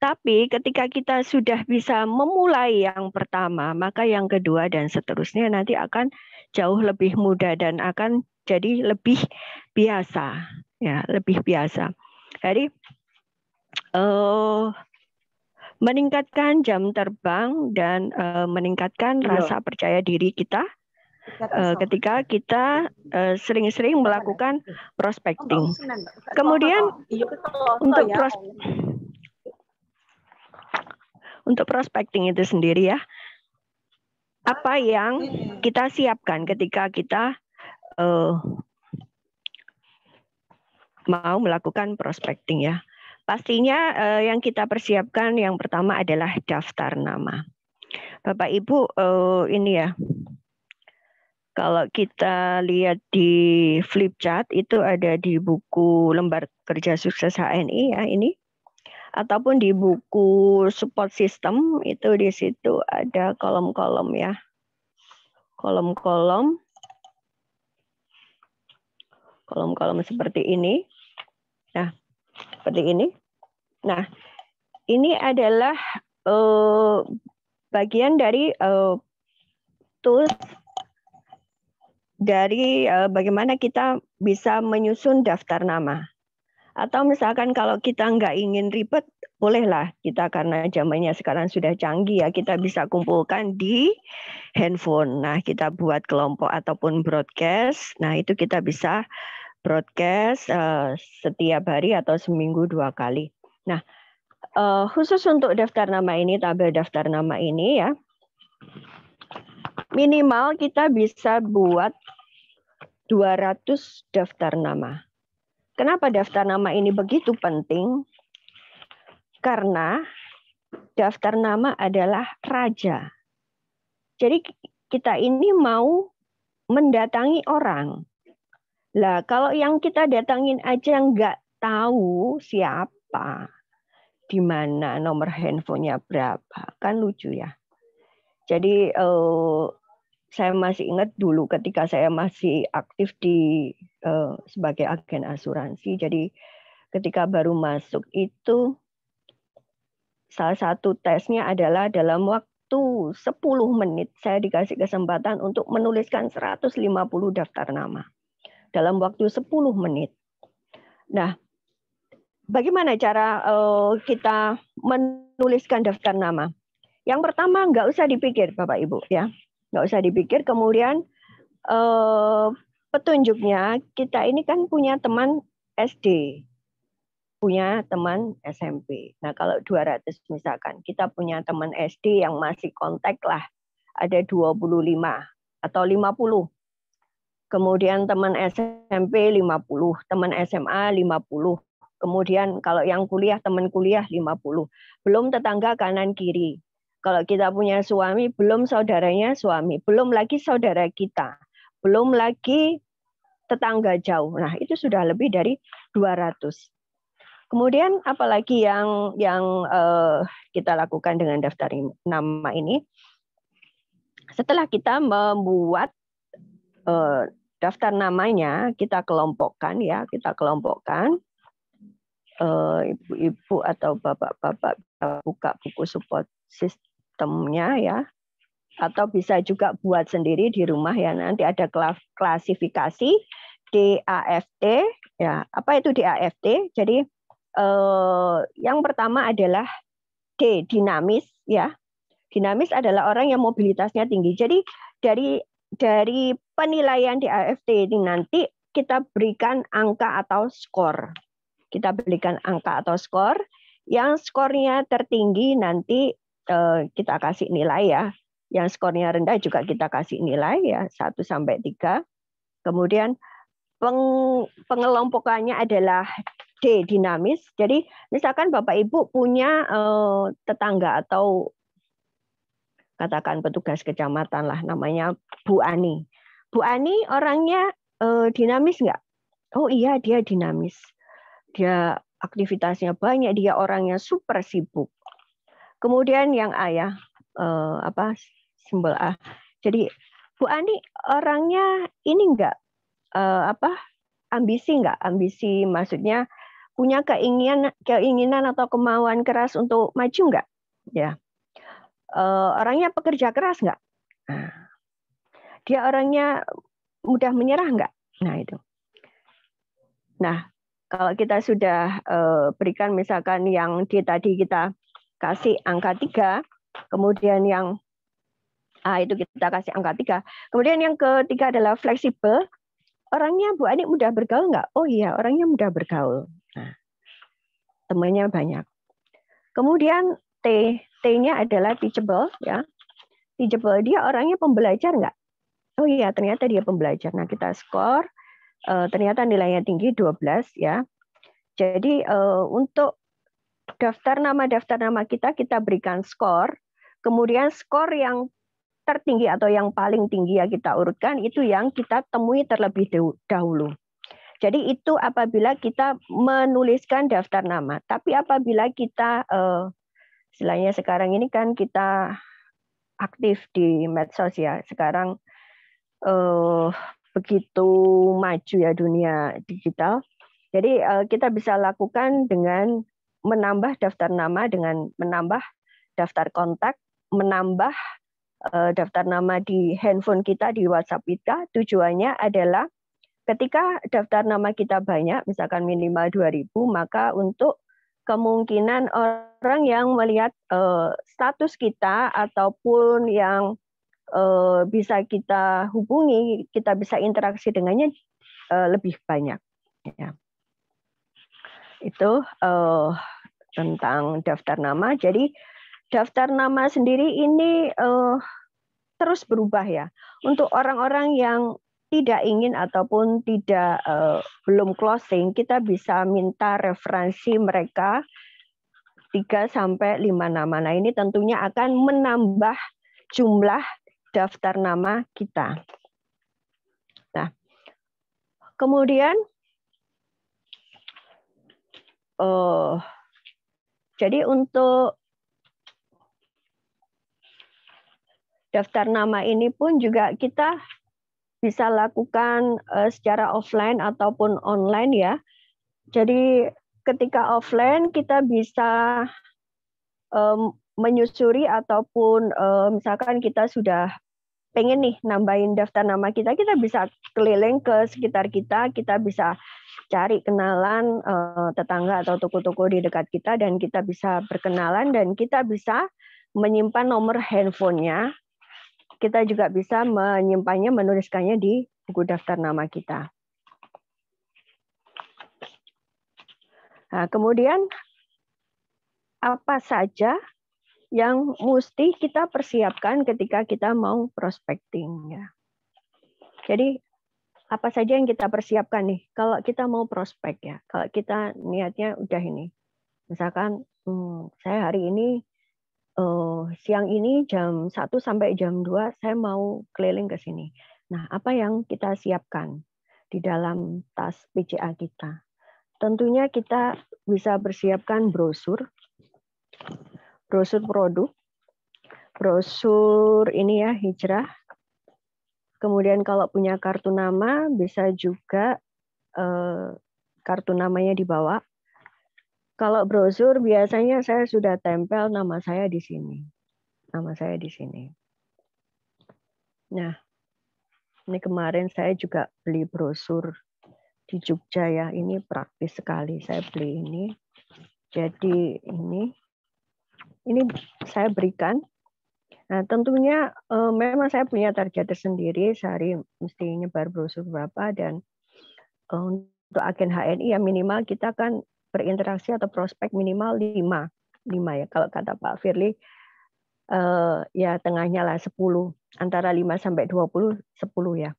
Tapi ketika kita sudah bisa memulai yang pertama, maka yang kedua dan seterusnya nanti akan jauh lebih mudah dan akan jadi lebih biasa. Ya, lebih biasa. Jadi meningkatkan jam terbang dan meningkatkan rasa percaya diri kita ketika kita sering-sering melakukan prospecting. Kemudian untuk prospecting itu sendiri ya, apa yang kita siapkan ketika kita mau melakukan prospecting ya. Pastinya yang kita persiapkan yang pertama adalah daftar nama. Bapak Ibu ini ya, kalau kita lihat di Flipchart itu ada di buku lembar kerja sukses HNI ya ini, ataupun di buku support system itu di situ ada kolom-kolom ya, kolom-kolom seperti ini. Nah, seperti ini. Nah, ini adalah bagian dari tools dari bagaimana kita bisa menyusun daftar nama. Atau misalkan kalau kita nggak ingin ribet, bolehlah kita karena zamannya sekarang sudah canggih ya, kita bisa kumpulkan di handphone. Nah, kita buat kelompok ataupun broadcast. Nah, itu kita bisa broadcast setiap hari atau seminggu 2 kali. Nah, khusus untuk daftar nama ini, tabel daftar nama ini ya, minimal kita bisa buat 200 daftar nama. Kenapa daftar nama ini begitu penting? Karena daftar nama adalah raja. Jadi kita ini mau mendatangi orang. Lah kalau yang kita datangin aja nggak tahu siapa, di mana, nomor handphonenya berapa, kan lucu ya. Jadi saya masih ingat dulu ketika saya masih aktif di sebagai agen asuransi. Jadi ketika baru masuk itu salah satu tesnya adalah dalam waktu 10 menit saya dikasih kesempatan untuk menuliskan 150 daftar nama. Dalam waktu 10 menit. Nah, bagaimana cara kita menuliskan daftar nama? Yang pertama nggak usah dipikir Bapak Ibu ya. Nggak usah dipikir, kemudian petunjuknya kita ini kan punya teman SD, punya teman SMP. Nah kalau 200 misalkan, kita punya teman SD yang masih kontak lah, ada 25 atau 50. Kemudian teman SMP 50, teman SMA 50. Kemudian kalau yang kuliah, teman kuliah 50. Belum tetangga kanan kiri. Kalau kita punya suami, belum saudaranya suami, belum lagi saudara kita, belum lagi tetangga jauh. Nah, itu sudah lebih dari 200. Kemudian apalagi yang kita lakukan dengan daftar nama ini? Setelah kita membuat daftar namanya, kita kelompokkan ya, ibu-ibu atau bapak-bapak buka buku support sistemnya ya, atau bisa juga buat sendiri di rumah ya. Nanti ada klasifikasi DAFT ya. Apa itu DAFT? Jadi yang pertama adalah D, dinamis ya. Dinamis adalah orang yang mobilitasnya tinggi. Jadi dari penilaian DAFT ini nanti kita berikan angka atau skor. Kita berikan angka atau skor. Yang skornya tertinggi nanti kita kasih nilai ya. Yang skornya rendah juga kita kasih nilai ya 1 sampai 3. Kemudian pengelompokannya adalah D, dinamis. Jadi misalkan Bapak Ibu punya tetangga atau katakan petugas kecamatan lah, namanya Bu Ani. Bu Ani orangnya dinamis nggak? Oh iya, dia dinamis. Dia aktivitasnya banyak, dia orangnya super sibuk. Kemudian yang A ya, simbol A. Jadi Bu Ani orangnya ini enggak ambisi enggak? Ambisi maksudnya punya keinginan atau kemauan keras untuk maju enggak? Ya. Orangnya pekerja keras enggak? Nah, dia orangnya mudah menyerah enggak? Nah, itu. Nah, kalau kita sudah berikan misalkan yang tadi kita kasih angka 3, kemudian yang itu kita kasih angka 3. Kemudian yang ketiga adalah fleksibel. Orangnya Bu Ani mudah bergaul nggak? Oh iya, orangnya mudah bergaul. Nah, temannya banyak. Kemudian T-nya adalah teachable ya. Teachable, dia orangnya pembelajar nggak? Oh iya, ternyata dia pembelajar. Nah, kita skor ternyata nilainya tinggi 12 ya. Jadi untuk daftar nama kita berikan skor, kemudian skor yang tertinggi atau yang paling tinggi ya kita urutkan, itu yang kita temui terlebih dahulu. Jadi itu apabila kita menuliskan daftar nama. Tapi apabila kita, istilahnya sekarang ini kan kita aktif di medsos ya, sekarang begitu maju ya dunia digital. Jadi kita bisa lakukan dengan menambah daftar nama, dengan menambah daftar kontak, menambah daftar nama di handphone kita, di WhatsApp kita, tujuannya adalah ketika daftar nama kita banyak, misalkan minimal 2.000, maka untuk kemungkinan orang yang melihat status kita ataupun yang bisa kita hubungi, kita bisa interaksi dengannya lebih banyak. Ya. Itu tentang daftar nama. Jadi daftar nama sendiri ini terus berubah ya. Untuk orang-orang yang tidak ingin ataupun tidak belum closing, kita bisa minta referensi mereka 3 sampai 5 nama. Nah, ini tentunya akan menambah jumlah daftar nama kita. Nah, kemudian jadi untuk daftar nama ini pun juga kita bisa lakukan secara offline ataupun online ya. Jadi ketika offline kita bisa menyusuri ataupun misalkan kita sudah pengen nih nambahin daftar nama kita, kita bisa keliling ke sekitar kita, kita bisa cari kenalan tetangga atau toko-toko di dekat kita dan kita bisa berkenalan dan kita bisa menyimpan nomor handphonenya. Kita juga bisa menyimpannya, menuliskannya di buku daftar nama kita. Nah, kemudian apa saja yang mesti kita persiapkan ketika kita mau prospecting ya. Jadi apa saja yang kita persiapkan nih kalau kita mau prospek ya. Kalau kita niatnya udah ini. Misalkan saya hari ini siang ini jam 1 sampai jam 2 saya mau keliling ke sini. Nah, apa yang kita siapkan di dalam tas PCA kita? Tentunya kita bisa persiapkan brosur produk, brosur ini ya hijrah. Kemudian kalau punya kartu nama bisa juga kartu namanya dibawa. Kalau brosur biasanya saya sudah tempel nama saya di sini. Nama saya di sini. Nah, ini kemarin saya juga beli brosur di Jogja ya. Ini praktis sekali saya beli ini. Jadi ini saya berikan. Nah, tentunya memang saya punya target tersendiri. Sehari mesti nyebar brosur berapa dan untuk agen HNI ya minimal kita kan berinteraksi atau prospek minimal 5 ya. Kalau kata Pak Firly ya tengahnya lah 10, antara 5 sampai 20, 10 ya.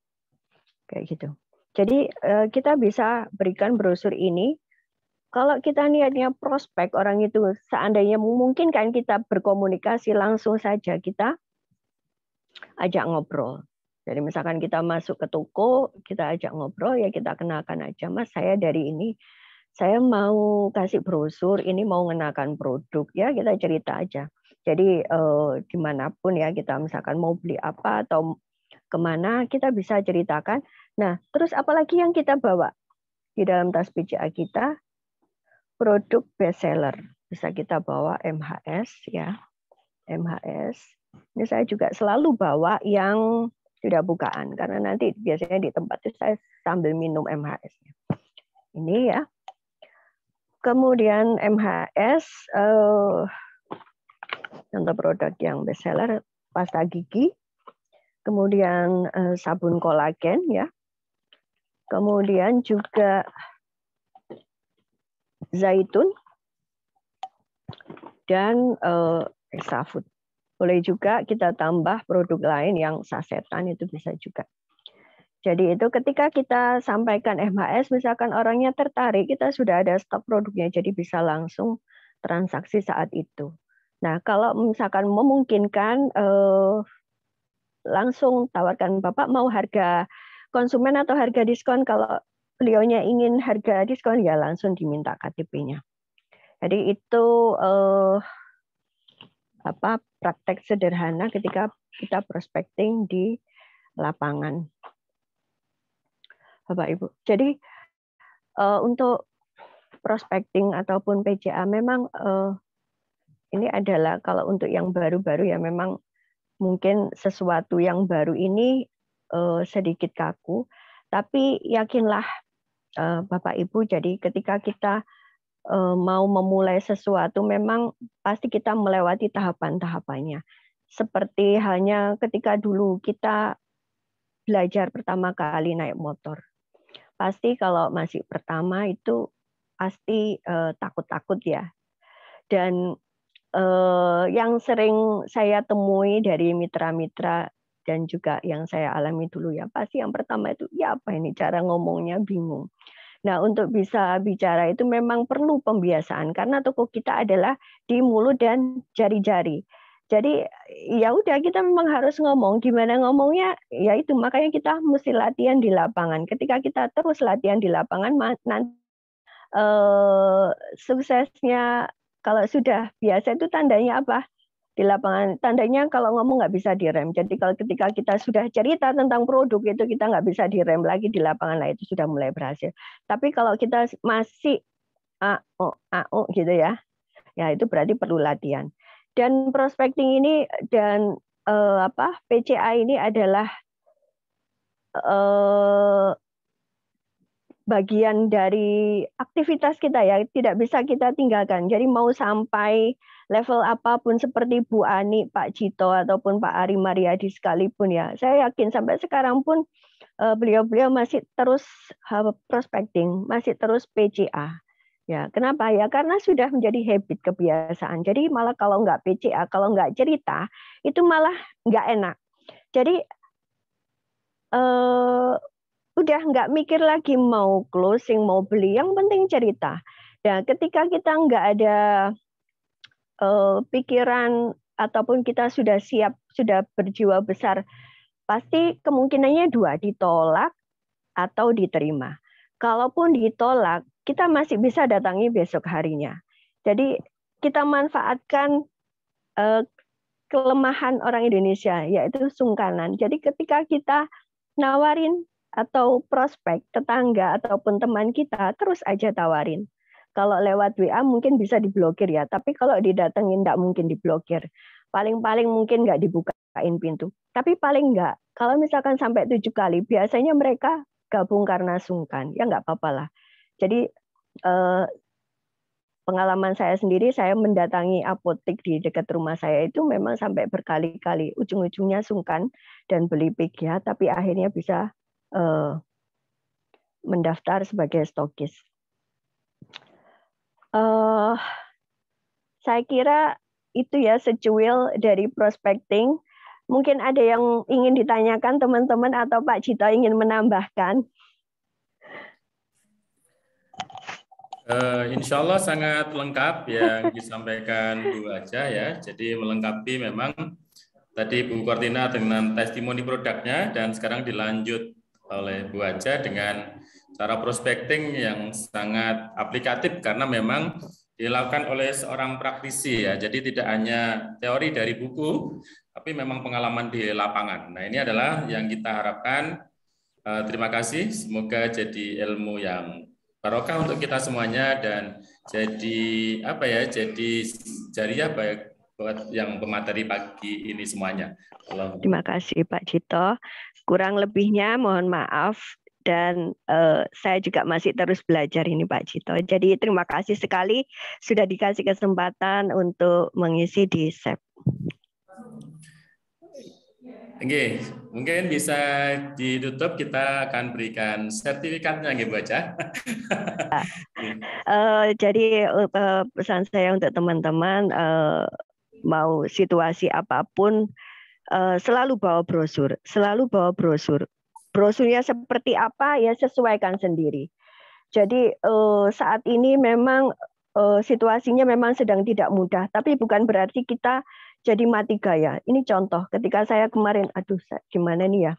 Kayak gitu. Jadi kita bisa berikan brosur ini. Kalau kita niatnya prospek, orang itu seandainya memungkinkan kita berkomunikasi langsung saja, kita ajak ngobrol. Jadi misalkan kita masuk ke toko, kita ajak ngobrol, ya kita kenalkan aja, Mas saya dari ini, saya mau kasih brosur, ini mau ngenakan produk, ya kita cerita aja. Jadi dimanapun ya kita misalkan mau beli apa atau kemana, kita bisa ceritakan. Nah, terus apalagi yang kita bawa di dalam tas PCA kita? Produk bestseller. Bisa kita bawa MHS ya. MHS. Ini saya juga selalu bawa yang sudah bukaan karena nanti biasanya di tempat itu saya sambil minum MHS. Ini ya. Kemudian MHS contoh produk yang bestseller pasta gigi. Kemudian sabun kolagen ya. Kemudian juga zaitun dan extra food. Boleh juga kita tambah produk lain yang sasetan itu bisa juga. Jadi itu ketika kita sampaikan MHS, misalkan orangnya tertarik, kita sudah ada stok produknya, jadi bisa langsung transaksi saat itu. Nah kalau misalkan memungkinkan langsung tawarkan Bapak mau harga konsumen atau harga diskon. Kalau beliaunya ingin harga diskon ya langsung diminta KTP-nya. Jadi itu praktek sederhana ketika kita prospecting di lapangan, Bapak Ibu. Jadi untuk prospecting ataupun PCA memang ini adalah kalau untuk yang baru-baru ya memang mungkin sesuatu yang baru ini sedikit kaku, tapi yakinlah Bapak Ibu, jadi ketika kita mau memulai sesuatu memang pasti kita melewati tahapan-tahapannya. Seperti halnya ketika dulu kita belajar pertama kali naik motor. Pasti kalau masih pertama itu pasti takut-takut ya. Dan yang sering saya temui dari mitra-mitra dan juga yang saya alami dulu ya, pasti yang pertama itu ya apa ini cara ngomongnya bingung. Nah, untuk bisa bicara itu memang perlu pembiasaan karena toko kita adalah di mulut dan jari-jari. Jadi ya udah kita memang harus ngomong, gimana ngomongnya ya itu makanya kita mesti latihan di lapangan. Ketika kita terus latihan di lapangan nanti suksesnya kalau sudah biasa itu tandanya apa? Di lapangan tandanya kalau ngomong nggak bisa direm. Jadi kalau ketika kita sudah cerita tentang produk itu kita nggak bisa direm lagi di lapangan, lah itu sudah mulai berhasil. Tapi kalau kita masih gitu ya itu berarti perlu latihan. Dan prospecting ini dan PCA ini adalah bagian dari aktivitas kita ya, tidak bisa kita tinggalkan. Jadi mau sampai level apapun seperti Bu Ani, Pak Cito, ataupun Pak Ari Mariadi sekalipun ya, saya yakin sampai sekarang pun beliau-beliau masih terus prospecting, masih terus PCA. Ya, kenapa ya? Karena sudah menjadi habit, kebiasaan. Jadi malah kalau nggak PCA, kalau nggak cerita, itu malah nggak enak. Jadi udah nggak mikir lagi mau closing, mau beli, yang penting cerita. Dan ketika kita nggak ada pikiran ataupun kita sudah siap, sudah berjiwa besar, pasti kemungkinannya dua, ditolak atau diterima. Kalaupun ditolak, kita masih bisa datangi besok harinya. Jadi kita manfaatkan kelemahan orang Indonesia, yaitu sungkanan. Jadi ketika kita nawarin atau prospek, tetangga ataupun teman kita, terus aja tawarin. Kalau lewat WA mungkin bisa diblokir ya, tapi kalau didatengin nggak mungkin diblokir. Paling-paling mungkin nggak dibukain pintu. Tapi paling nggak, kalau misalkan sampai 7 kali, biasanya mereka gabung karena sungkan. Ya nggak apa-apa lah. Jadi pengalaman saya sendiri, saya mendatangi apotek di dekat rumah saya itu memang sampai berkali-kali. Ujung-ujungnya sungkan dan beli PGH, tapi akhirnya bisa mendaftar sebagai stokis. Saya kira itu ya secuil dari prospecting. Mungkin ada yang ingin ditanyakan teman-teman atau Pak Cito ingin menambahkan. Insya Allah sangat lengkap yang disampaikan Bu Aja ya. Jadi melengkapi memang tadi Bu Kortina dengan testimoni produknya dan sekarang dilanjut oleh Bu Aja dengan cara prospecting yang sangat aplikatif karena memang dilakukan oleh seorang praktisi ya. Jadi tidak hanya teori dari buku, tapi memang pengalaman di lapangan. Nah ini adalah yang kita harapkan. Terima kasih. Semoga jadi ilmu yang barokah untuk kita semuanya dan jadi apa ya? Jadi jariah baik buat yang pemateri pagi ini semuanya. Terima kasih Pak Cito. Kurang lebihnya mohon maaf. Dan saya juga masih terus belajar ini Pak Cito. Jadi terima kasih sekali sudah dikasih kesempatan untuk mengisi di SEP. Oke, mungkin bisa ditutup, kita akan berikan sertifikatnya Bu Aja. Jadi pesan saya untuk teman-teman, mau situasi apapun, selalu bawa brosur, selalu bawa brosur. Brosurnya seperti apa ya sesuaikan sendiri. Jadi saat ini memang situasinya memang sedang tidak mudah, tapi bukan berarti kita jadi mati gaya. Ini contoh, ketika saya kemarin, aduh gimana nih ya,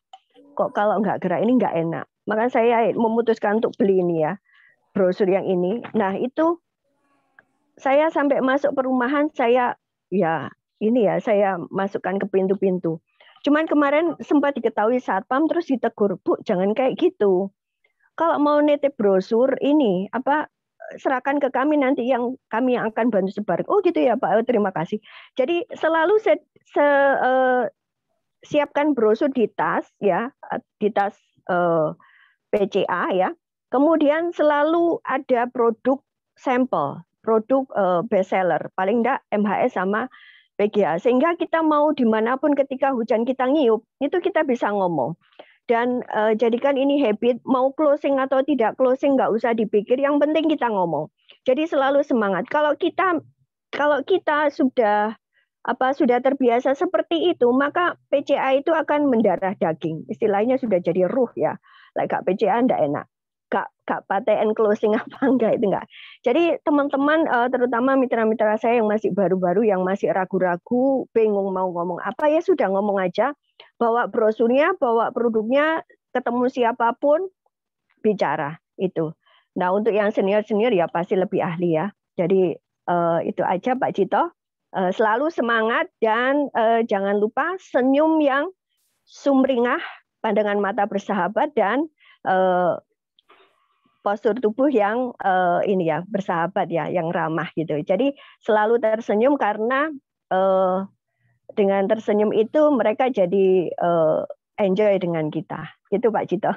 kok kalau nggak gerak ini nggak enak. Maka saya memutuskan untuk beli ini ya, brosur yang ini. Nah itu saya sampai masuk perumahan, saya masukkan ke pintu-pintu. Cuman kemarin sempat diketahui satpam terus ditegur, Bu, jangan kayak gitu. Kalau mau nitip brosur ini serahkan ke kami nanti kami yang akan bantu sebar. Oh gitu ya Pak, terima kasih. Jadi selalu siapkan brosur di tas ya, di tas PCA ya. Kemudian selalu ada produk sampel, produk bestseller, paling enggak MHS sama PGA, sehingga kita mau dimanapun ketika hujan kita ngiup, itu kita bisa ngomong. Dan jadikan ini habit, mau closing atau tidak closing nggak usah dipikir, yang penting kita ngomong. Jadi selalu semangat. Kalau kita sudah terbiasa seperti itu, maka PCA itu akan mendarah daging. Istilahnya sudah jadi ruh ya. Like PCA enggak enak. Gak paten closing apa enggak, itu enggak. Jadi teman-teman, terutama mitra-mitra saya yang masih baru-baru, yang masih ragu-ragu, bingung mau ngomong apa, ya sudah ngomong aja. Bawa brosurnya, bawa produknya, ketemu siapapun, bicara itu. Nah untuk yang senior-senior ya pasti lebih ahli ya. Jadi itu aja Pak Cito. Selalu semangat dan jangan lupa senyum yang sumringah, pandangan mata bersahabat, dan postur tubuh yang ini ya bersahabat ya, yang ramah gitu. Jadi selalu tersenyum, karena dengan tersenyum itu mereka jadi enjoy dengan kita. Gitu Pak Cito.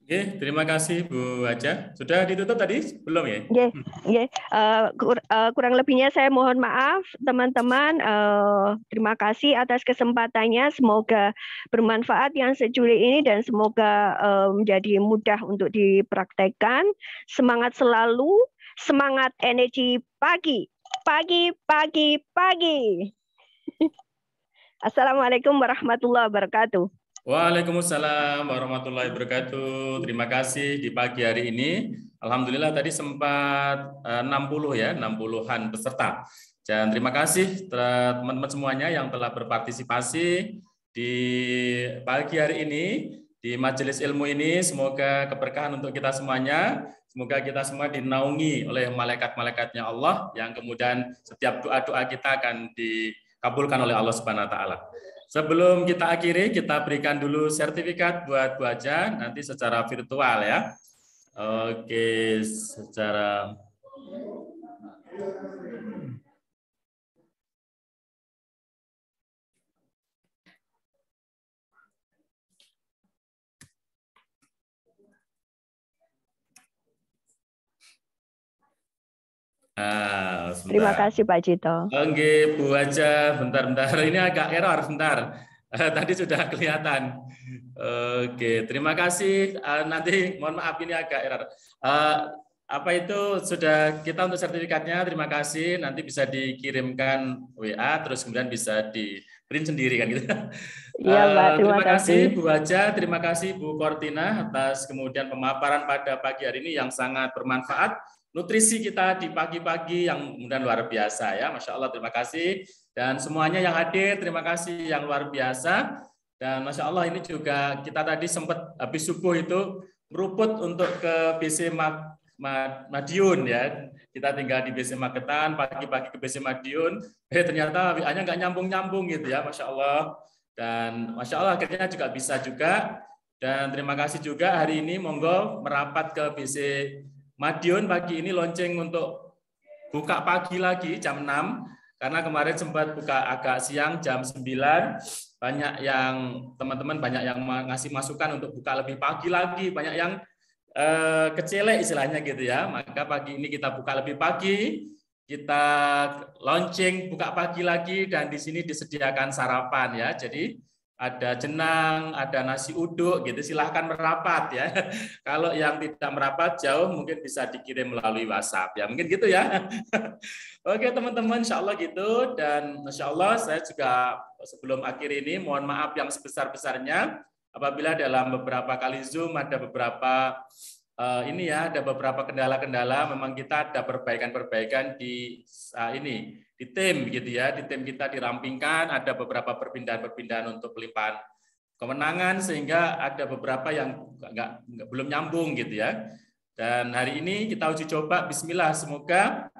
Oke, terima kasih Bu Aja. Sudah ditutup tadi? Belum ya? Kurang lebihnya saya mohon maaf teman-teman. Terima kasih atas kesempatannya. Semoga bermanfaat yang sejuli ini, dan semoga menjadi mudah untuk dipraktekkan. Semangat selalu, semangat energi pagi. Assalamualaikum warahmatullahi wabarakatuh. Waalaikumsalam warahmatullahi wabarakatuh. Terima kasih di pagi hari ini. Alhamdulillah tadi sempat 60 ya, 60-an peserta. Dan terima kasih teman-teman semuanya yang telah berpartisipasi di pagi hari ini di majelis ilmu ini. Semoga keberkahan untuk kita semuanya. Semoga kita semua dinaungi oleh malaikat-malaikatnya Allah, yang kemudian setiap doa-doa kita akan dikabulkan oleh Allah Subhanahu wa taala. Sebelum kita akhiri, kita berikan dulu sertifikat buat Bu Aja nanti secara virtual ya. Oke, secara terima kasih Pak Cito. Oke, Bu Aja, bentar-bentar. Ini agak error, bentar. Tadi sudah kelihatan. Oke, terima kasih. Nanti mohon maaf ini agak error. Apa itu sudah kita untuk sertifikatnya? Terima kasih. Nanti bisa dikirimkan WA, terus kemudian bisa di print sendiri kan gitu. Iya, Pak. Terima kasih Bu Aja, terima kasih Bu Kortina atas kemudian pemaparan pada pagi hari ini yang sangat bermanfaat. Nutrisi kita di pagi-pagi yang kemudian luar biasa ya, Masya Allah, terima kasih. Dan semuanya yang hadir, terima kasih yang luar biasa. Dan Masya Allah ini juga kita tadi sempat habis subuh itu meruput untuk ke BC Madiun ya. Kita tinggal di BC Magetan, pagi-pagi ke BC Madiun. Ternyata WA-nya nggak nyambung-nyambung gitu ya, Masya Allah. Dan Masya Allah akhirnya juga bisa juga. Dan terima kasih juga hari ini monggo merapat ke BC Madiun pagi ini lonceng untuk buka pagi lagi jam 6, karena kemarin sempat buka agak siang jam 9. Banyak yang teman-teman banyak yang ngasih masukan untuk buka lebih pagi lagi, banyak yang kecelek istilahnya gitu ya. Maka pagi ini kita buka lebih pagi, kita lonceng buka pagi lagi, dan di sini disediakan sarapan ya. Jadi ada jenang, ada nasi uduk gitu, silahkan merapat ya. Kalau yang tidak merapat jauh mungkin bisa dikirim melalui WhatsApp ya, mungkin gitu ya. Oke teman-teman, insya Allah gitu. Dan insya Allah saya juga sebelum akhir ini mohon maaf yang sebesar-besarnya apabila dalam beberapa kali Zoom ada beberapa ini ya, ada beberapa kendala-kendala. Memang kita ada perbaikan-perbaikan di ini di tim gitu ya, di tim kita dirampingkan, ada beberapa perpindahan-perpindahan untuk pelimpahan kemenangan, sehingga ada beberapa yang belum nyambung gitu ya. Dan hari ini kita uji coba, Bismillah, semoga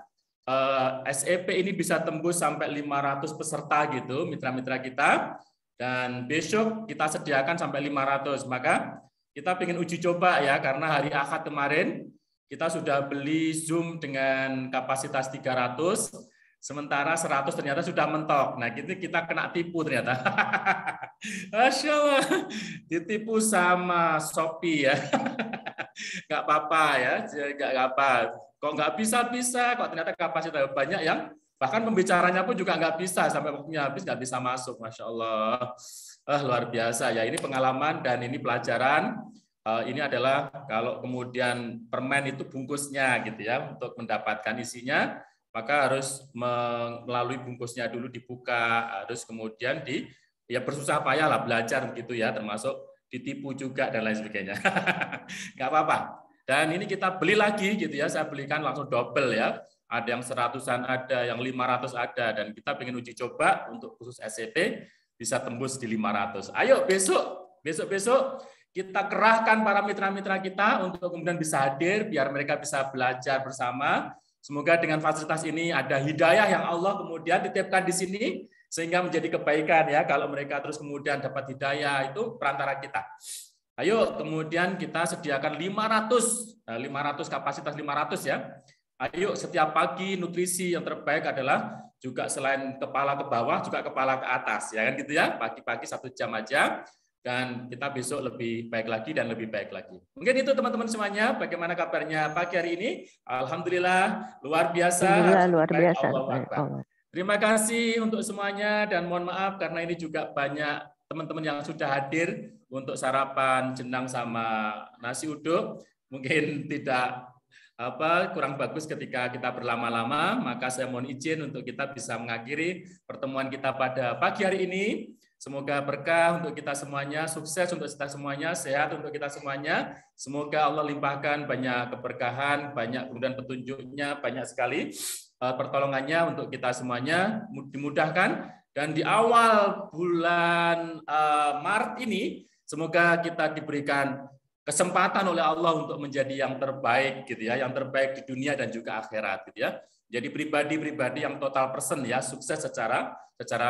SEP ini bisa tembus sampai 500 peserta gitu, mitra-mitra kita, dan besok kita sediakan sampai 500. Maka kita ingin uji coba ya, karena hari Ahad kemarin kita sudah beli Zoom dengan kapasitas 300. sementara 100 ternyata sudah mentok. Nah, kita kena tipu ternyata. Masya Allah, ditipu sama Shopee ya. Nggak apa-apa ya, nggak apa. Kok nggak bisa, kok ternyata kapasitas banyak yang bahkan pembicaranya pun juga nggak bisa, sampai waktunya habis nggak bisa masuk. Masya Allah, luar biasa ya. Ini pengalaman dan ini pelajaran. Ini adalah kalau kemudian permen itu bungkusnya gitu ya, untuk mendapatkan isinya maka harus melalui bungkusnya dulu dibuka, harus kemudian ya bersusah payah lah belajar gitu ya, termasuk ditipu juga dan lain sebagainya. Nggak apa-apa. Dan ini kita beli lagi gitu ya, saya belikan langsung double ya. Ada yang 100-an ada, yang 500 ada, dan kita pengen uji coba untuk khusus SCP bisa tembus di 500. Ayo besok kita kerahkan para mitra-mitra kita untuk kemudian bisa hadir, biar mereka bisa belajar bersama. Semoga dengan fasilitas ini ada hidayah yang Allah kemudian titipkan di sini, sehingga menjadi kebaikan ya, kalau mereka terus kemudian dapat hidayah, itu perantara kita. Ayo kemudian kita sediakan 500 kapasitas 500 ya. Ayo setiap pagi nutrisi yang terbaik adalah juga selain kepala ke bawah, juga kepala ke atas, ya kan gitu ya. Pagi-pagi 1 jam aja. Dan kita besok lebih baik lagi dan lebih baik lagi. Mungkin itu teman-teman semuanya. Bagaimana kabarnya pagi hari ini? Alhamdulillah luar biasa. Alhamdulillah luar biasa. Terima kasih untuk semuanya dan mohon maaf karena ini juga banyak teman-teman yang sudah hadir untuk sarapan jenang sama nasi uduk. Mungkin tidak kurang bagus ketika kita berlama-lama, maka saya mohon izin untuk kita bisa mengakhiri pertemuan kita pada pagi hari ini. Semoga berkah untuk kita semuanya, sukses untuk kita semuanya, sehat untuk kita semuanya. Semoga Allah limpahkan banyak keberkahan, banyak kemudian petunjuknya, banyak sekali pertolongannya untuk kita semuanya, dimudahkan. Dan di awal bulan Maret ini, semoga kita diberikan kesempatan oleh Allah untuk menjadi yang terbaik gitu ya, yang terbaik di dunia dan juga akhirat gitu ya. Jadi pribadi-pribadi yang total person ya, sukses secara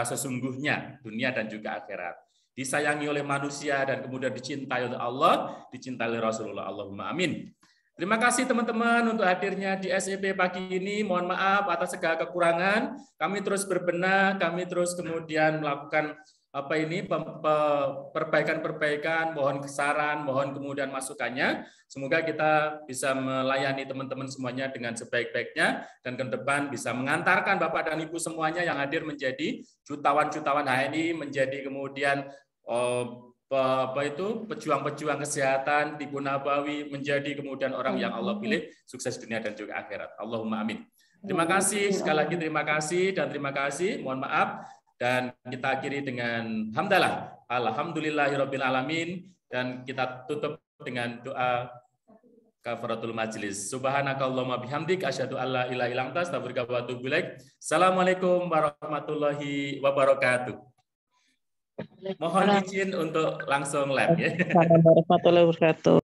sesungguhnya dunia dan juga akhirat. Disayangi oleh manusia dan kemudian dicintai oleh Allah, dicintai oleh Rasulullah. Allahumma amin. Terima kasih teman-teman untuk hadirnya di SEP pagi ini. Mohon maaf atas segala kekurangan. Kami terus berbenah, kami terus kemudian melakukan perbaikan-perbaikan, mohon saran, mohon kemudian masukannya. Semoga kita bisa melayani teman-teman semuanya dengan sebaik-baiknya dan ke depan bisa mengantarkan Bapak dan Ibu semuanya yang hadir menjadi jutawan-jutawan HNI, menjadi kemudian pejuang-pejuang kesehatan di Nabawi, menjadi kemudian orang yang Allah pilih sukses dunia dan juga akhirat. Allahumma amin. Terima kasih sekali lagi, terima kasih dan terima kasih. Mohon maaf. Dan kita akhiri dengan hamdalah, alhamdulillahirabbil alamin, dan kita tutup dengan doa kafaratul majlis. Subhanakallahumma bihamdik asyhadu alla ilaha illa anta astaghfiruka wa atubu ilaik. Assalamualaikum warahmatullahi wabarakatuh. Mohon izin untuk langsung live ya. Warahmatullahi wabarakatuh.